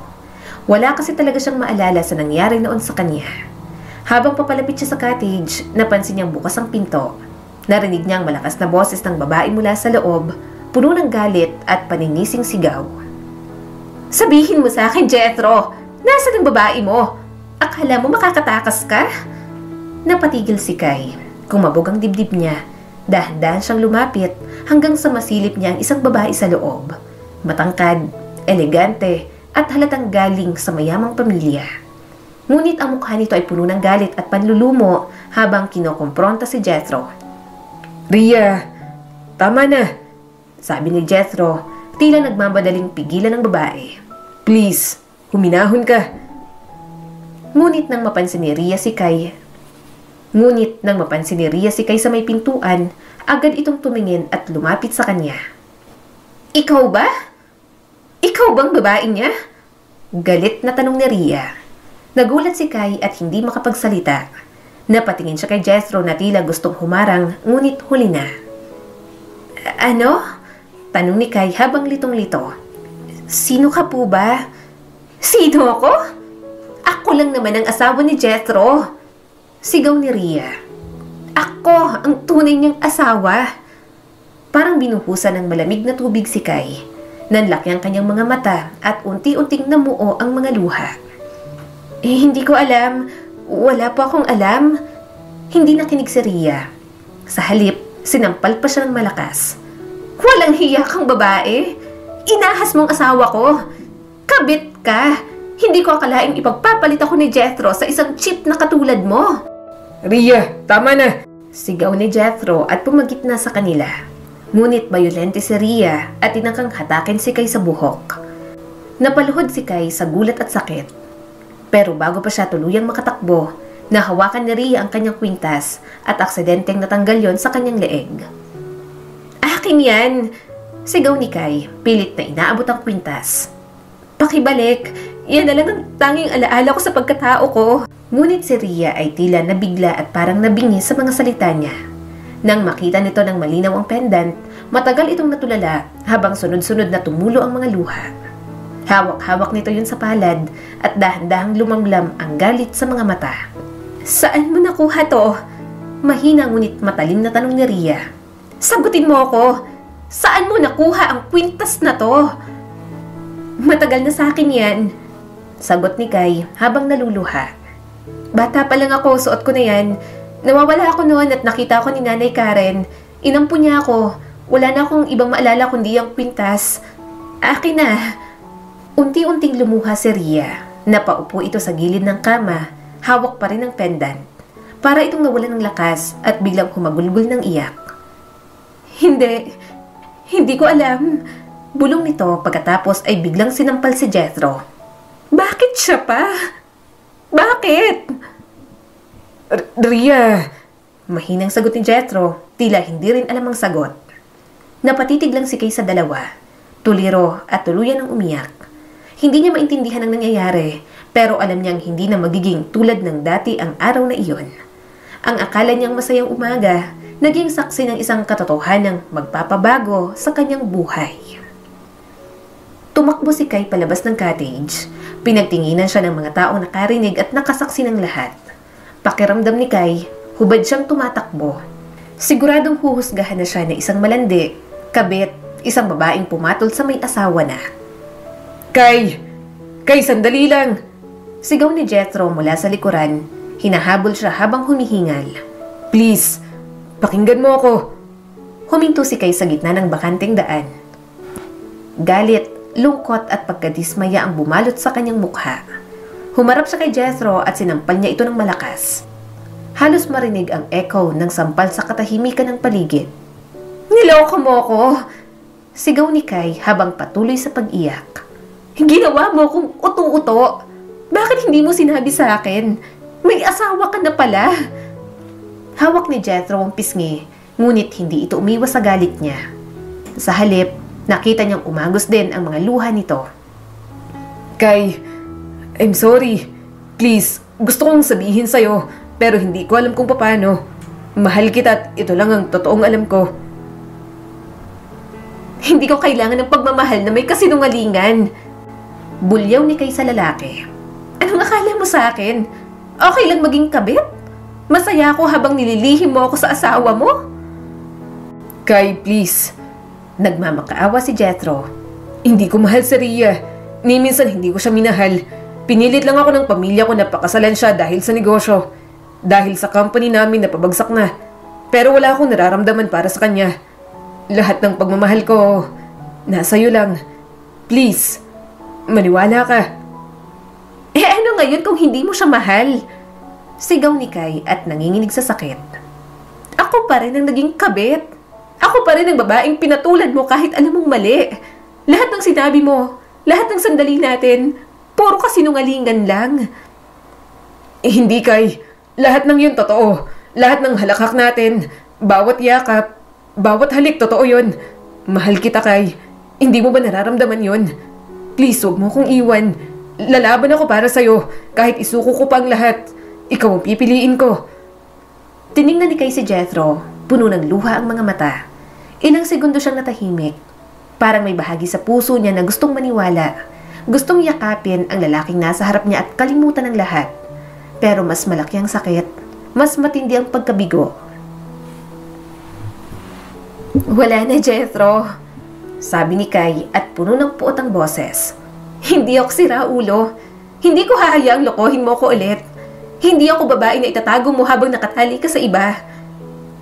Wala kasi talaga siyang maalala sa nangyari noon sa kanya. Habang papalapit siya sa cottage, napansin niyang bukas ang pinto. Narinig niya ang malakas na boses ng babae mula sa loob, puno ng galit at paninising sigaw. Sabihin mo sa akin, Jethro, nasaan ang babae mo? Akala mo makakatakas ka? Napatigil si Kai. Kumabog ang dibdib niya. Dahan-dahan siyang lumapit hanggang sa masilip niya ang isang babae sa loob. Matangkad, elegante, at halatang galing sa mayamang pamilya. Ngunit ang mukha nito ay puno ng galit at panlulumo habang kinokompronta si Jethro. Ria, tama na, sabi ni Jethro, tila nagmamadaling pigilan ng babae. Please, huminahon ka. Ngunit nang mapansin ni Ria si Kai sa may pintuan, agad itong tumingin at lumapit sa kanya. Ikaw ba? Ikaw bang babae niya? Galit na tanong ni Ria. Nagulat si Kai at hindi makapagsalita. Napatingin siya kay Jethro na tila gustong humarang, ngunit huli na. Ano? Tanong ni Kai habang litong-lito. Sino ka po ba? Sino ako? Ako Ako lang naman ang asawa ni Jethro. Sigaw ni Rhea. Ako ang tunay niyang asawa. Parang binuhusan ng malamig na tubig si Kai. Nanlaki ang kanyang mga mata at unti-unting namuo ang mga luha. Hindi ko alam. Wala po akong alam. Hindi nakinig si Rhea. Sa halip, sinampal pa siya ng malakas. Walang hiya kang babae. Inahas mong asawa ko. Kabit ka. Hindi ko akalaing ipagpapalit ako ni Jethro sa isang cheap na katulad mo. Rhea, tama na! Sigaw ni Jethro at pumagit na sa kanila. Ngunit bayolente si Rhea at tinangkang hatakin si Kai sa buhok. Napaluhod si Kai sa gulat at sakit. Pero bago pa siya tuluyang makatakbo, nahawakan ni Rhea ang kanyang kwintas at aksidenteng natanggal yon sa kanyang leeg. Akin yan! Sigaw ni Kai, pilit na inaabot ang kwintas. Pakibalik! Yan na lang ang tanging alaala ko sa pagkatao ko. Ngunit si Rhea ay tila nabigla at parang nabingi sa mga salita niya. Nang makita nito ng malinaw ang pendant, matagal itong natulala habang sunod-sunod na tumulo ang mga luha. Hawak-hawak nito yun sa palad at dahan-dahang lumamlam ang galit sa mga mata. Saan mo nakuha to? Mahina ngunit matalim na tanong ni Rhea. Sagutin mo ako! Saan mo nakuha ang kwintas na to? Matagal na sa akin yan. Sagot ni Kai habang naluluha. Bata pa lang ako, suot ko na yan. Nawawala ako noon at nakita ko ni Nanay Karen. Inampo niya ako. Wala na akong ibang maalala kundi ang kwintas. Akin na. Unti-unting lumuha si Rhea. Napaupo ito sa gilid ng kama. Hawak pa rin ang pendant. Para itong nawalan ng lakas at biglang humagulgul ng iyak. Hindi ko alam. Bulong nito pagkatapos ay biglang sinampal si Jethro. Bakit siya pa? Bakit? Rhea! Mahinang sagot ni Jethro, tila hindi rin alam ang sagot. Napatitig lang si Kai sa dalawa. Tuliro at tuluyan ang umiyak. Hindi niya maintindihan ang nangyayari, pero alam niyang hindi na magiging tulad ng dati ang araw na iyon. Ang akala niyang masayang umaga, naging saksi ng isang katotohanang magpapabago sa kanyang buhay. Tumakbo si Kai palabas ng cottage. Pinagtinginan siya ng mga taong nakarinig at nakasaksi ng lahat. Pakiramdam ni Kai, hubad siyang tumatakbo. Siguradong huhusgahan na siya na isang malandi, kabit, isang babaeng pumatol sa may asawa na. Kai! Kai, sandali lang! Sigaw ni Jethro mula sa likuran. Hinahabol siya habang humihingal. Please, pakinggan mo ako. Huminto si Kai sa gitna ng bakanteng daan. Galit, lungkot at pagkadismaya ang bumalot sa kanyang mukha. Humarap siya kay Jethro at sinampal niya ito ng malakas. Halos marinig ang echo ng sampal sa katahimikan ng paligid. Niloko mo ko! Sigaw ni Kai habang patuloy sa pag-iyak. Ginawa mo kong uto-uto! Bakit hindi mo sinabi sa akin? May asawa ka na pala! Hawak ni Jethro ang pisngi, ngunit hindi ito umiwas sa galit niya. Sa halip, nakita niyang umagos din ang mga luha nito. Kai, I'm sorry. Please, gusto kong sabihin sa'yo, pero hindi ko alam kung paano. Mahal kita at ito lang ang totoong alam ko. Hindi ko kailangan ng pagmamahal na may kasinungalingan. Bulyaw ni Kai sa lalaki. Anong akala mo sa akin? Okay lang maging kabit? Masaya ako habang nililihim mo ako sa asawa mo? Kai, please. Nagmamakaawa si Jethro. Hindi ko mahal si Rhea. Ni minsan hindi ko siya minahal. Pinilit lang ako ng pamilya ko na pakasalan siya dahil sa negosyo. Dahil sa company namin na pabagsak na. Pero wala akong nararamdaman para sa kanya. Lahat ng pagmamahal ko, nasa iyo lang. Please, maniwala ka. Ano ngayon kung hindi mo siya mahal? Sigaw ni Kai at nanginginig sa sakit. Ako pa rin ang naging kabit. Ako pa rin ang babaeng pinatulad mo kahit alam mong mali. Lahat ng sinabi mo, lahat ng sandali natin, puro kasinungalingan lang. Hindi, Kai. Lahat ng yun totoo. Lahat ng halakhak natin, bawat yakap, bawat halik, totoo yun. Mahal kita, Kai. Hindi mo ba nararamdaman yun? Please, huwag mo kong iwan. Lalaban ako para sa'yo. Kahit isuko ko pa ang lahat, ikaw ang pipiliin ko. Tiningnan ni Kai si Jethro. Puno ng luha ang mga mata. Ilang segundo siyang natahimik. Parang may bahagi sa puso niya na gustong maniwala. Gustong yakapin ang lalaking nasa harap niya at kalimutan ang lahat. Pero mas malaki ang sakit, mas matindi ang pagkabigo. "Wala na, Jethro," sabi ni Kai at puno ng puot ang boses. "Hindi ako siraulo. Hindi ko hahayaang lokohin mo ko ulit. Hindi ako babae na itatago mo habang nakatali ka sa iba.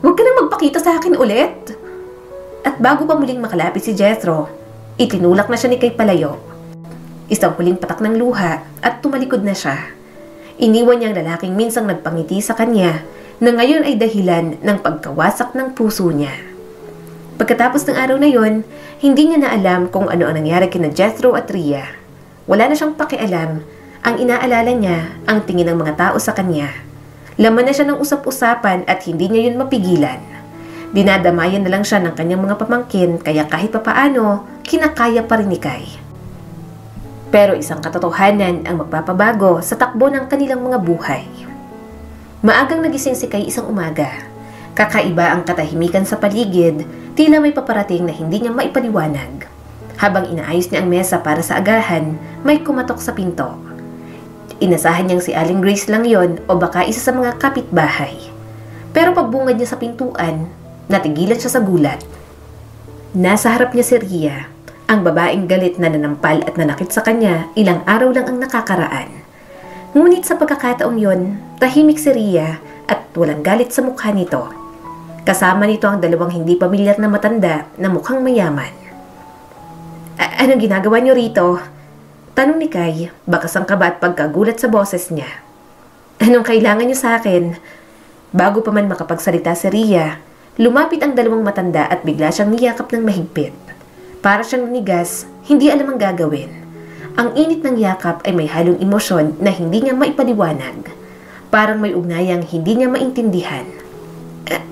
Huwag ka nang magpakita sa akin ulit." At bago pa muling makalapit si Jethro, itinulak na siya ni Kai palayo. Isang huling patak ng luha at tumalikod na siya. Iniwan niya ang lalaking minsang nagpangiti sa kanya na ngayon ay dahilan ng pagkawasak ng puso niya. Pagkatapos ng araw na yon, hindi niya na alam kung ano ang nangyari kina Jethro at Rhea. Wala na siyang pakialam. Ang inaalala niya ang tingin ng mga tao sa kanya. Laman na siya ng usap-usapan at hindi niya yun mapigilan. Dinadamayan na lang siya ng kanyang mga pamangkin kaya kahit papaano, kinakaya pa rin ni Kai. Pero isang katotohanan ang magpapabago sa takbo ng kanilang mga buhay. Maagang nagising si Kai isang umaga. Kakaiba ang katahimikan sa paligid, tila may paparating na hindi niya maipaliwanag. Habang inaayos niya ang mesa para sa agahan, may kumatok sa pinto. Inasahan niyang si Aling Grace lang yon o baka isa sa mga kapitbahay. Pero pagbungad niya sa pintuan, natigilan siya sa gulat. Nasa harap niya si Rhea, ang babaeng galit na nanampal at nanakit sa kanya ilang araw lang ang nakakaraan. Ngunit sa pagkakataong yon, tahimik si Rhea at walang galit sa mukha nito. Kasama nito ang dalawang hindi pamilyar na matanda na mukhang mayaman. "Anong ginagawa niyo rito?" tanong ni Kai, bakas ang kaba at pagkagulat sa boses niya. "Anong kailangan niyo sa akin?" Bago pa man makapagsalita si Rhea, lumapit ang dalawang matanda at bigla siyang niyakap ng mahigpit. Para siyang nanigas, hindi alam ang gagawin. Ang init ng yakap ay may halong emosyon na hindi niya maipaliwanag. Parang may ugnayang hindi niya maintindihan.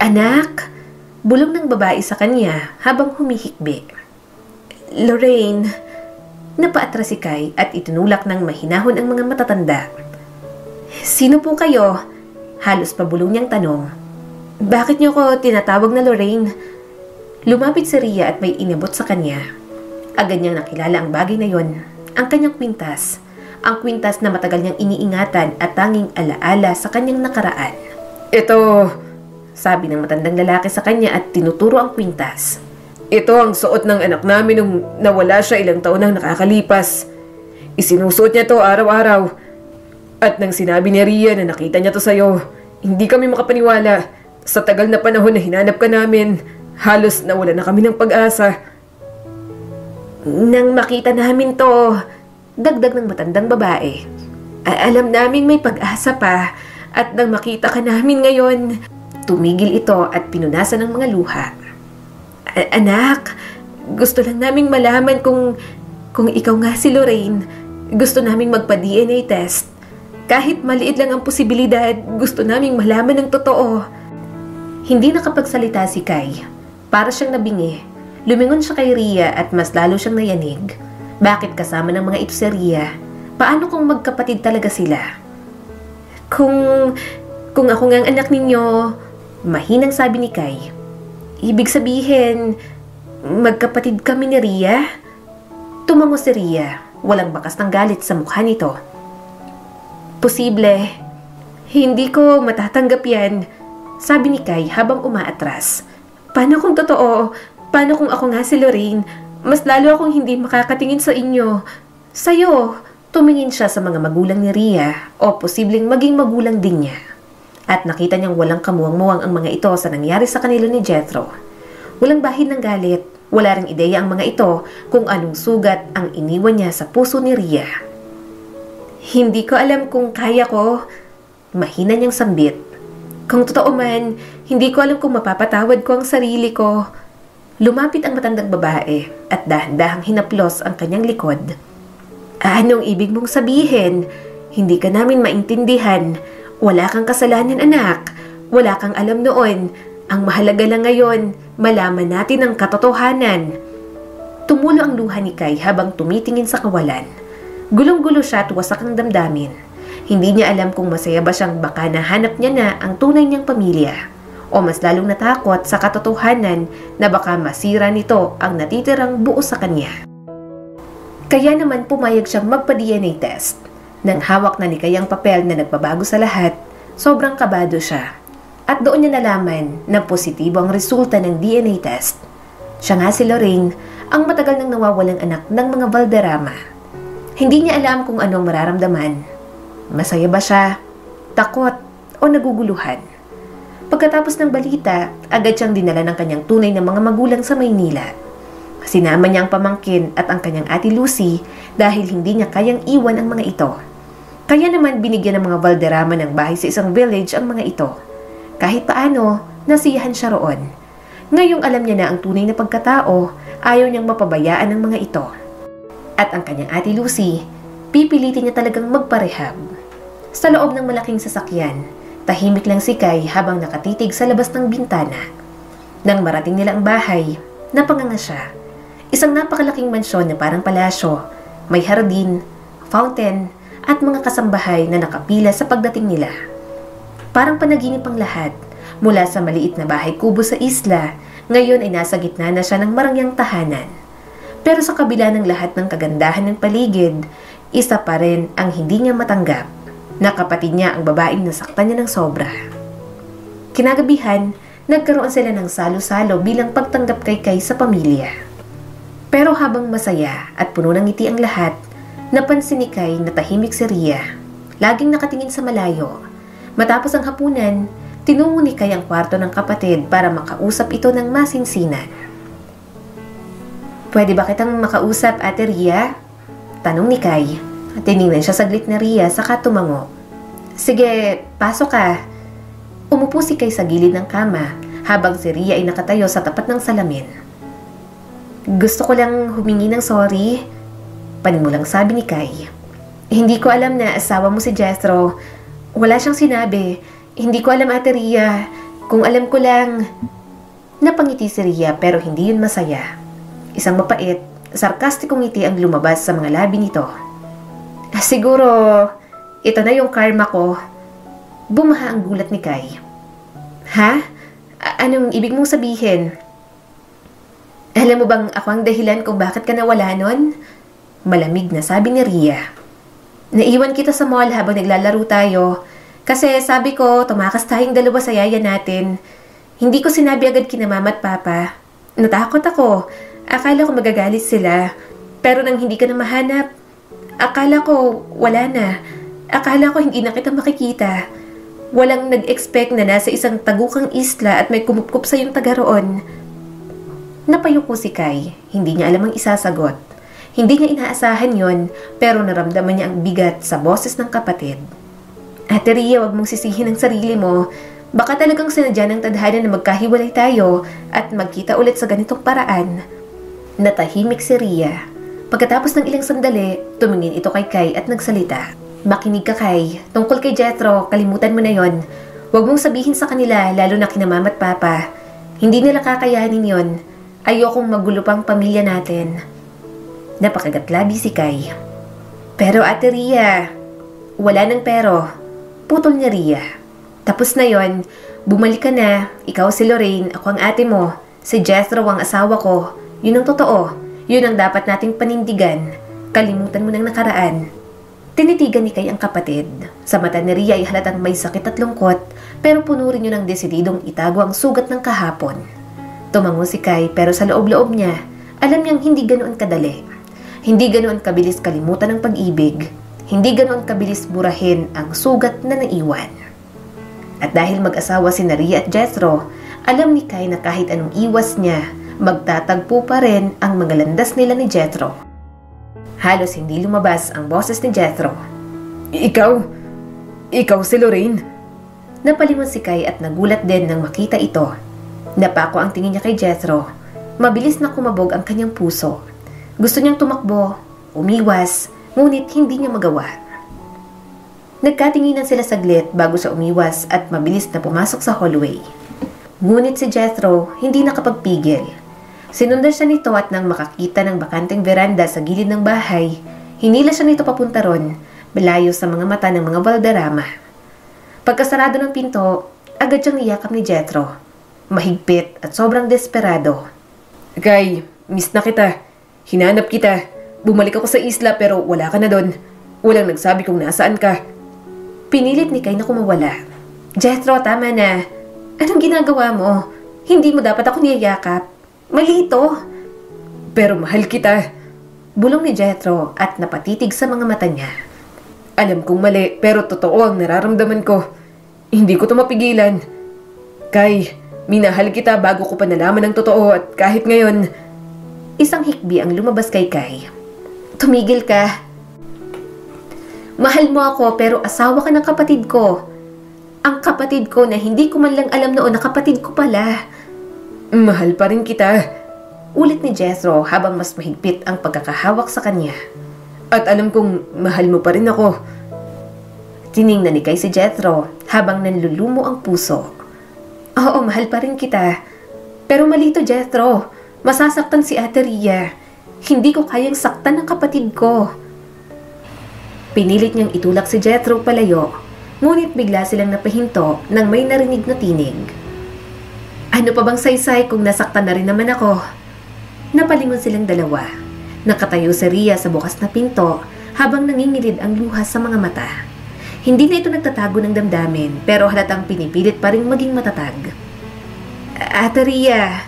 "Anak?" bulong ng babae sa kanya habang humihikbi. "Lorraine." Napaatras si Kai at itinulak ng mahinahon ang mga matatanda. "Sino po kayo?" halos pabulong niyang tanong. "Bakit niyo ko tinatawag na Lorraine?" Lumapit si Rhea at may inabot sa kanya. Agad niyang nakilala ang bagay na yon, ang kanyang kwintas. Ang kwintas na matagal niyang iniingatan at tanging alaala sa kanyang nakaraan. Ito, Sabi ng matandang lalaki sa kanya at tinuturo ang kwintas. ito ang suot ng anak namin nung nawala siya ilang taon nang nakakalipas. Isinusuot niya to araw-araw. At nang sinabi ni Rhea na nakita niya to sa'yo, hindi kami makapaniwala. Sa tagal na panahon na hinanap ka namin, halos nawala na kami ng pag-asa. "Nang makita namin to," dagdag ng matandang babae, "alam naming may pag-asa pa at nang makita ka namin ngayon." Tumigil ito at pinunasan ng mga luha. "Anak, gusto lang naming malaman kung ikaw nga si Lorraine. Gusto naming magpa-DNA test. Kahit maliit lang ang posibilidad, gusto naming malaman ng totoo." Hindi nakapagsalita si Kai. Para siyang nabingi. Lumingon siya kay Rhea at mas lalo siyang nayanig. Bakit kasama ng mga ito si Rhea? Paano kung magkapatid talaga sila? Kung ako nga ang anak ninyo," mahinang sabi ni Kai. "Ibig sabihin, magkapatid kami ni Rhea?" Tumango si Rhea, walang bakas ng galit sa mukha nito. "Posible. Hindi ko matatanggap yan," sabi ni Kai habang umaatras. "Paano kung totoo? Paano kung ako nga si Lorraine? Mas lalo akong hindi makakatingin sa inyo. Sa'yo." Tumingin siya sa mga magulang ni Rhea o posibleng maging magulang din niya. At nakita niyang walang kamuwang-muwang ang mga ito sa nangyari sa kanila ni Jethro. Walang bahid ng galit, wala ring ideya ang mga ito kung anong sugat ang iniwan niya sa puso ni Rhea. "Hindi ko alam kung kaya ko," mahina niyang sambit. "Kung totoo man, hindi ko alam kung mapapatawad ko ang sarili ko." Lumapit ang matandang babae at dahan-dahang hinaplos ang kanyang likod. "Anong ibig mong sabihin? Hindi ka namin maintindihan. Wala kang kasalanan, anak. Wala kang alam noon. Ang mahalaga lang ngayon, malaman natin ang katotohanan." Tumulo ang luha ni Kai habang tumitingin sa kawalan. Gulong-gulo siya at wasak ang damdamin. Hindi niya alam kung masaya ba siyang baka nahanap niya na ang tunay niyang pamilya, o mas lalong natakot sa katotohanan na baka masira nito ang natitirang buo sa kanya. Kaya naman pumayag siyang magpa-DNA test. Nang hawak na ni Kay ang papel na nagbabago sa lahat, sobrang kabado siya. At doon niya nalaman na positibo ang resulta ng DNA test. Siya nga si Lorraine, ang matagal nang nawawalang anak ng mga Valderrama. Hindi niya alam kung anong mararamdaman. Masaya ba siya, takot, o naguguluhan? Pagkatapos ng balita, agad siyang dinala ng kanyang tunay na mga magulang sa Maynila. Sinama niya ang pamangkin at ang kanyang ate Lucy dahil hindi niya kayang iwan ang mga ito. Kaya naman binigyan ng mga Valderrama ng bahay sa isang village ang mga ito. Kahit paano, nasiyahan siya roon. Ngayong alam niya na ang tunay na pagkatao, ayaw niyang mapabayaan ang mga ito. At ang kanyang ate Lucy, pipilitin niya talagang magparehab. Sa loob ng malaking sasakyan, tahimik lang si Kay habang nakatitig sa labas ng bintana. Nang marating nila ang bahay, napanganga siya. Isang napakalaking mansyon na parang palasyo, may hardin, fountain, at mga kasambahay na nakapila sa pagdating nila. Parang panaginip ang lahat, mula sa maliit na bahay kubo sa isla, ngayon ay nasa gitna na siya ng marangyang tahanan. Pero sa kabila ng lahat ng kagandahan ng paligid, isa pa rin ang hindi niya matanggap, na kapatid niya ang babaeng nasaktan niya ng sobra. Kinagabihan, nagkaroon sila ng salo-salo bilang pagtanggap kay Kay sa pamilya. Pero habang masaya at puno ng ngiti ang lahat, napansin ni Kay na tahimik si Ria. Laging nakatingin sa malayo. Matapos ang hapunan, tinungo ni Kay ang kwarto ng kapatid para makausap ito ng masinsinan. "Pwede ba kitang makausap, Ate Ria?" Tanong ni Kay. Tiningnan siya saglit na Ria saka tumango. "Sige, pasok ka." Umupo si Kay sa gilid ng kama habang si Ria ay nakatayo sa tapat ng salamin. "Gusto ko lang humingi ng sorry," panimulang sabi ni Kay. "Hindi ko alam na asawa mo si Jethro. Wala siyang sinabi. Hindi ko alam, Ate Ria. Kung alam ko lang..." Napangiti si Ria pero hindi yun masaya. Isang mapait, sarkastikong ngiti ang lumabas sa mga labi nito. "Siguro, ito na yung karma ko." Bumaha ang gulat ni Kay. "Ha? Anong ibig mong sabihin?" "Alam mo bang ako ang dahilan kung bakit ka nawala nun?" Malamig na sabi ni Ria. "Naiwan kita sa mall habang naglalaro tayo. Kasi sabi ko, tumakas tayong dalawa sa yaya natin. Hindi ko sinabi agad kina mama at papa. Natakot ako. Akala ko magagalit sila. Pero nang hindi ka na mahanap, akala ko wala na. Akala ko hindi na kita makikita. Walang nag-expect na nasa isang tagukang isla at may kumupkup sa yung taga roon." Napayuko si Kay. Hindi niya alam ang isasagot. Hindi niya inaasahan yon, pero naramdaman niya ang bigat sa boses ng kapatid. "Ate Ria, wag mong sisihin ang sarili mo. Baka talagang sinadya ng tadhana na magkahiwalay tayo at magkita ulit sa ganitong paraan." Natahimik si Ria. Pagkatapos ng ilang sandali, tumingin ito kay Kay at nagsalita. "Makinig ka, Kay. Tungkol kay Jethro, kalimutan mo na yon. Huwag mong sabihin sa kanila, lalo na kina mama at papa. Hindi nila kakayanin yon. Ayokong magulo pang pamilya natin." Napakagatlabi si Kay. "Pero Ate Ria..." "Wala nang pero." Putol niya Ria. "Tapos na yon. Bumalik ka na. Ikaw si Lorraine, ako ang ate mo. Si Jethro ang asawa ko. Yun ang totoo. Yun ang dapat nating panindigan. Kalimutan mo ng nakaraan." Tinitigan ni Kay ang kapatid. Sa mata ni Ria ay halatang may sakit at lungkot, pero puno rin yun ang desididong itago ang sugat ng kahapon. Tumango si Kay pero sa loob-loob niya, alam niyang hindi ganoon kadali. Hindi ganoon kabilis kalimutan ang pag-ibig. Hindi ganoon kabilis burahin ang sugat na naiwan. At dahil mag-asawa si Ria at Jethro, alam ni Kay na kahit anong iwas niya, magtatagpo pa rin ang mga landas nila ni Jethro. Halos hindi lumabas ang boses ni Jethro. Ikaw si Lorraine?" Napalingon si Kay at nagulat din nang makita ito. Napako ang tingin niya kay Jethro. Mabilis na kumabog ang kanyang puso. Gusto niyang tumakbo, umiwas, ngunit hindi niya magawa. Nagkatinginan sila saglit bago siya umiwas at mabilis na pumasok sa hallway. Ngunit si Jethro hindi nakapagpigil. Sinundan siya nito at nang makakita ng bakanteng veranda sa gilid ng bahay, hinila siya nito papunta ron, malayo sa mga mata ng mga Valderrama. Pagkasarado ng pinto, agad siyang niyakap ni Jethro. Mahigpit at sobrang desperado. "Kay, miss na kita. Hinanap kita. Bumalik ako sa isla pero wala ka na doon. Walang nagsabi kung nasaan ka. Pinilit ni Kai na kumawala. Jethro, tama na. Anong ginagawa mo? Hindi mo dapat ako niyayakap. Mali ito. Pero mahal kita. Bulong ni Jethro at napatitig sa mga mata niya. Alam kong mali pero totoo ang nararamdaman ko. Hindi ko to mapigilan. Kai, minahal kita bago ko pa nalaman ang totoo at kahit ngayon. Isang hikbi ang lumabas kay Kai. Tumigil ka. Mahal mo ako pero asawa ka ng kapatid ko. Ang kapatid ko na hindi ko man lang alam noon na kapatid ko pala. Mahal pa rin kita. Ulit ni Jethro habang mas mahigpit ang pagkakahawak sa kanya. At alam kong mahal mo pa rin ako. Tiningnan ni Kai si Jethro habang nanlulumo ang puso. Oo, mahal pa rin kita. Pero mali to, Jethro. Masasaktan si Ate Rhea. Hindi ko kayang saktan ng kapatid ko. Pinilit niyang itulak si Jethro palayo, ngunit bigla silang napahinto nang may narinig na tinig. Ano pa bang saysay kung nasaktan na rin naman ako? Napalingon silang dalawa. Nakatayo si Rhea sa bukas na pinto habang nangingilid ang luha sa mga mata. Hindi na ito nagtatago ng damdamin pero halatang pinipilit pa rin maging matatag. Ate Rhea,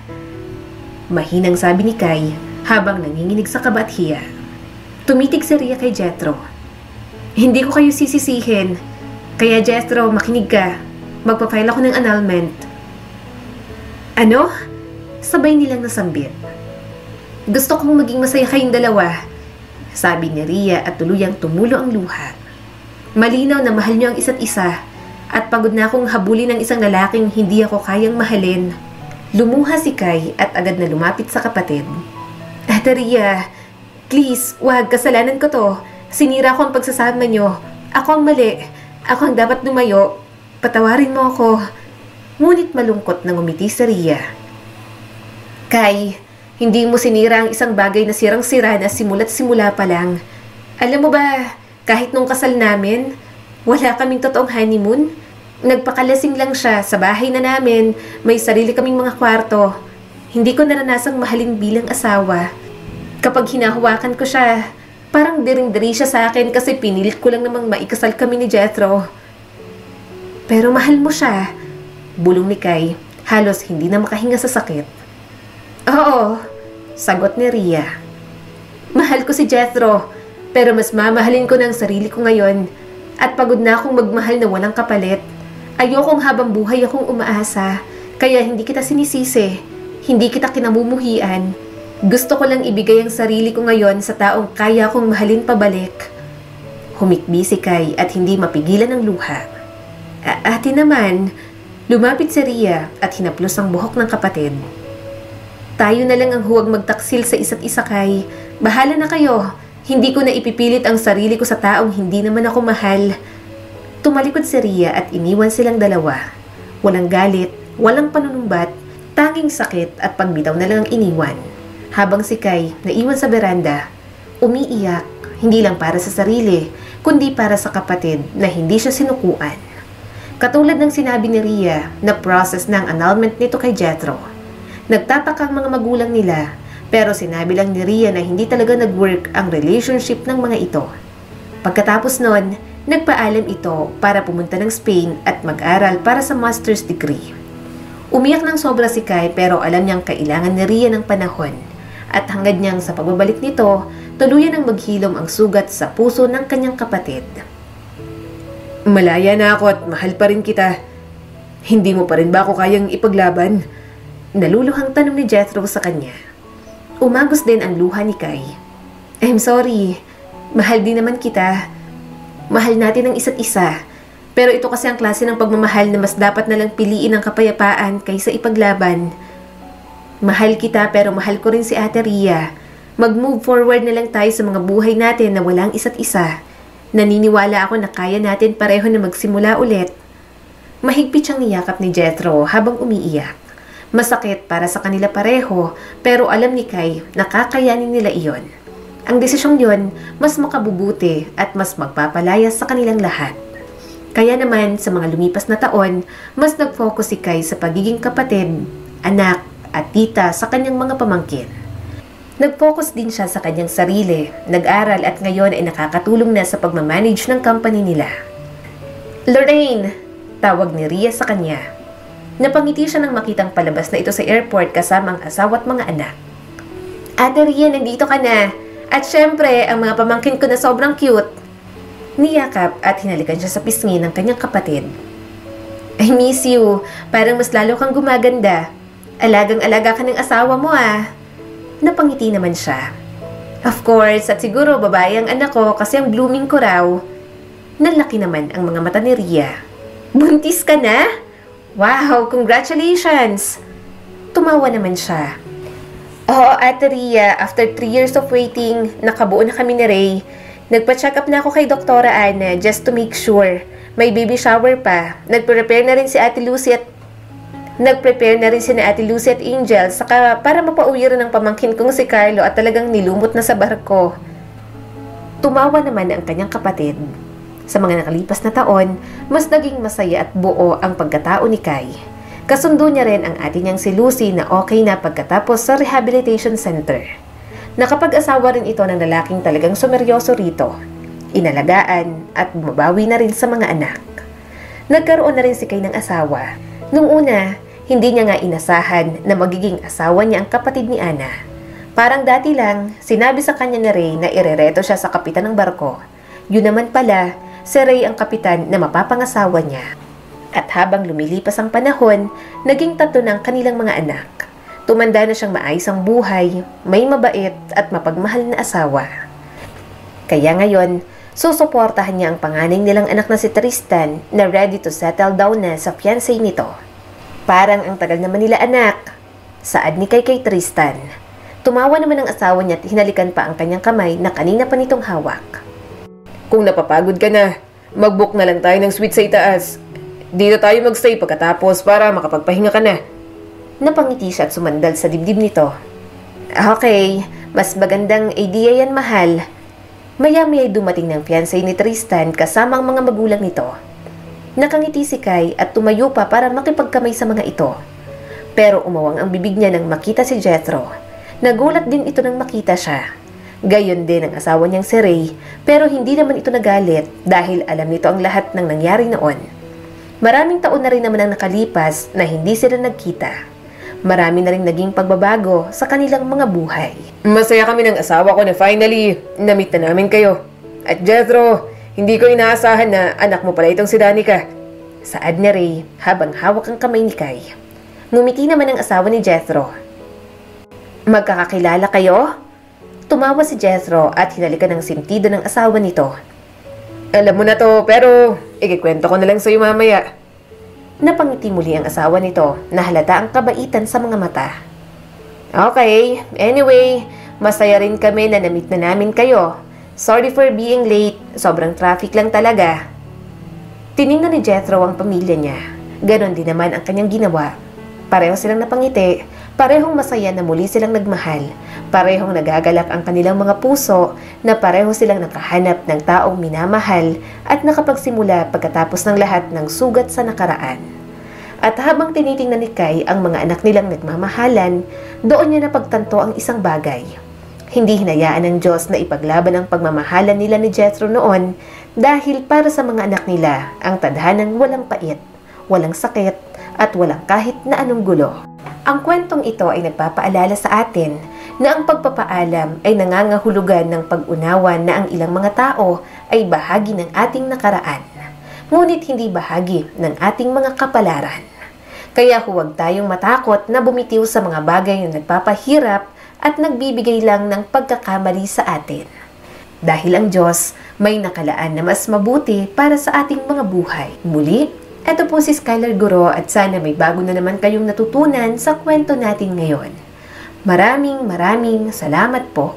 mahinang sabi ni Kai habang nanginginig sa kaba at hiya. Tumitig si Rhea kay Jethro. Hindi ko kayo sisisihin. Kaya Jethro, makinig ka. Magpa-file ako ng annulment. Ano? Sabay nilang nasambit. Gusto kong maging masaya kayong dalawa, sabi ni Rhea at tuluyang tumulo ang luha. Malinaw na mahal niyo ang isa't isa at pagod na akong habulin ng isang lalaking hindi ako kayang mahalin. Lumuha si Kai at agad na lumapit sa kapatid. Ate Rhea, please, wag, kasalanan ko to. Sinira ko ang pagsasama niyo. Ako ang mali. Ako ang dapat lumayo. Patawarin mo ako. Ngunit malungkot na ngumiti si Rhea. Kai, hindi mo sinira ang isang bagay na sirang-sira na simula't simula pa lang. Alam mo ba, kahit nung kasal namin, wala kaming totoong honeymoon. Nagpakalasing lang siya sa bahay na namin, may sarili kaming mga kwarto. Hindi ko naranasang mahalin bilang asawa. Kapag hinahawakan ko siya, parang diring-diri siya sa akin kasi pinilit ko lang namang maikasal kami ni Jethro. Pero mahal mo siya, bulong ni Kai, halos hindi na makahinga sa sakit. Oo, sagot ni Rhea. Mahal ko si Jethro, pero mas mamahalin ko ng sarili ko ngayon at pagod na akong magmahal na walang kapalit. Ayokong habang buhay akong umaasa, kaya hindi kita sinisisi, hindi kita kinamumuhian. Gusto ko lang ibigay ang sarili ko ngayon sa taong kaya akong mahalin pabalik. Humikbi si Kai at hindi mapigilan ang luha. Ate naman, lumapit si Rhea at hinaplos ang buhok ng kapatid. Tayo na lang ang huwag magtaksil sa isa't isa, Kai. Bahala na kayo. Hindi ko na ipipilit ang sarili ko sa taong hindi naman ako mahal. Tumalikod si Rhea at iniwan silang dalawa. Walang galit, walang panunumbat, tanging sakit at pagbitaw na lang ang iniwan. Habang si Kai naiwan sa beranda, umiiyak, hindi lang para sa sarili, kundi para sa kapatid na hindi siya sinukuan. Katulad ng sinabi ni Rhea na process ng annulment nito kay Jethro. Nagtataka ang mga magulang nila, pero sinabi lang ni Rhea na hindi talaga nag-work ang relationship ng mga ito. Pagkatapos nun, nagpaalam ito para pumunta ng Spain at mag-aral para sa master's degree. Umiyak ng sobra si Kai pero alam niyang kailangan ni Rhea ng panahon. At hangad niyang sa pagbabalik nito, tuluyan ang maghilom ang sugat sa puso ng kanyang kapatid. Malaya na ako at mahal pa rin kita. Hindi mo pa rin ba ako kayang ipaglaban? Naluluhang tanong ni Jethro sa kanya. Umagos din ang luha ni Kai. I'm sorry. Mahal din naman kita. Mahal natin ang isa't isa. Pero ito kasi ang klase ng pagmamahal na mas dapat na lang piliin ang kapayapaan kaysa ipaglaban. Mahal kita pero mahal ko rin si Ate Rhea. Mag-move forward na lang tayo sa mga buhay natin na walang isa't isa. Naniniwala ako na kaya natin pareho na magsimula ulit. Mahigpit siyang niyakap ni Jethro habang umiiyak. Masakit para sa kanila pareho pero alam ni Kai na kakayanin nila iyon. Ang desisyong yon mas makabubuti at mas magpapalaya sa kanilang lahat. Kaya naman sa mga lumipas na taon, mas nag-focus si Kai sa pagiging kapatid, anak at tita sa kanyang mga pamangkin. Nag-focus din siya sa kanyang sarili, nag-aral at ngayon ay nakakatulong na sa pagmamanage ng company nila. Lorraine! Tawag ni Rhea sa kanya. Napangiti siya nang makitang palabas na ito sa airport kasama ang asawa at mga anak. Ate Rhea, nandito ka na. At syempre, ang mga pamangkin ko na sobrang cute. Niyakap at hinalikan siya sa pisngi ng kanyang kapatid. I miss you. Parang mas lalo kang gumaganda. Alagang-alaga ka ng asawa mo ah. Napangiti naman siya. Of course, at siguro babae ang anak ko kasi ang blooming ko raw. Nalaki naman ang mga mata ni Rhea. Buntis ka na? Wow, congratulations! Tumawa naman siya. Oo, Ate Rhea, after 3 years of waiting, nakabuo na kami ni Ray. Nagpa-check up na ako kay Doktora Ana just to make sure. May baby shower pa. Nagprepare na rin si Ate Lucy at Angel saka para mapauwi rin ng pamangkin kong si Carlo at talagang nilumot na sa barko. Tumawa naman ang kanyang kapatid. Sa mga nakalipas na taon, mas naging masaya at buo ang pagkatao ni Kai. Kasundo niya rin ang ate niyang si Lucy na okay na pagkatapos sa rehabilitation center. Nakapag-asawa rin ito ng lalaking talagang sumeryoso rito, inalagaan at bumabawi na rin sa mga anak. Nagkaroon na rin si Kai ng asawa. Nung una, hindi niya nga inasahan na magiging asawa niya ang kapatid ni Ana. Parang dati lang, sinabi sa kanya ni Ray na irereto siya sa kapitan ng barko. Yun naman pala, si Ray ang kapitan na mapapangasawa niya. At habang lumilipas ang panahon, naging 3 ng kanilang mga anak. Tumanda na siyang maayos ang buhay, may mabait at mapagmahal na asawa. Kaya ngayon, susuportahan niya ang panganay nilang anak na si Tristan na ready to settle down na sa fiancé nito. Parang ang tagal naman nila anak. Saad ni kay Tristan. Tumawa naman ang asawa niya at hinalikan pa ang kanyang kamay na kanina pa nitong hawak. Kung napapagod ka na, mag-book na lang tayo ng suite sa itaas. Dito tayo magstay pagkatapos para makapagpahinga ka na. Napangiti siya at sumandal sa dibdib nito. Okay, mas magandang idea yan, mahal. Maya-maya dumating ng fiancé ni Tristan kasama ang mga magulang nito. Nakangiti si Kai at tumayo pa para makipagkamay sa mga ito. Pero umawang ang bibig niya nang makita si Jethro. Nagulat din ito nang makita siya. Gayon din ang asawa niyang si Ray, pero hindi naman ito nagalit dahil alam nito ang lahat ng nangyari noon. Maraming taon na rin naman ang nakalipas na hindi sila nagkita. Marami na rin naging pagbabago sa kanilang mga buhay. Masaya kami ng asawa ko na finally na-meet na namin kayo. At Jethro, hindi ko inaasahan na anak mo pala itong si Danica. Saad ni Ray habang hawak ang kamay ni Kai. Ngumiti naman ang asawa ni Jethro. Magkakakilala kayo? Tumawa si Jethro at hinalikan ng sentido ng asawa nito. Alam mo na to, pero ikikwento ko na lang sa'yo mamaya. Napangiti muli ang asawa nito na halata ang kabaitan sa mga mata. Okay, anyway, masaya rin kami na na-meet na namin kayo. Sorry for being late, sobrang traffic lang talaga. Tiningnan ni Jethro ang pamilya niya. Ganon din naman ang kanyang ginawa. Pareho silang napangiti, parehong masaya na muli silang nagmahal. Parehong nagagalak ang kanilang mga puso na pareho silang nakahanap ng taong minamahal at nakapagsimula pagkatapos ng lahat ng sugat sa nakaraan. At habang tinitingnan ni Kai ang mga anak nilang nagmamahalan, doon niya napagtanto ang isang bagay. Hindi hinayaan ng Diyos na ipaglaban ang pagmamahalan nila ni Jethro noon dahil para sa mga anak nila ang tadhanang walang pait, walang sakit at walang kahit na anong gulo. Ang kwentong ito ay nagpapaalala sa atin na ang pagpapaalam ay nangangahulugan ng pag-unawa na ang ilang mga tao ay bahagi ng ating nakaraan, ngunit hindi bahagi ng ating mga kapalaran. Kaya huwag tayong matakot na bumitiw sa mga bagay na nagpapahirap at nagbibigay lang ng pagkakamali sa atin. Dahil ang Diyos may nakalaan na mas mabuti para sa ating mga buhay. Muli, ito po si Skylar Guro at sana may bago na naman kayong natutunan sa kwento natin ngayon. Maraming salamat po.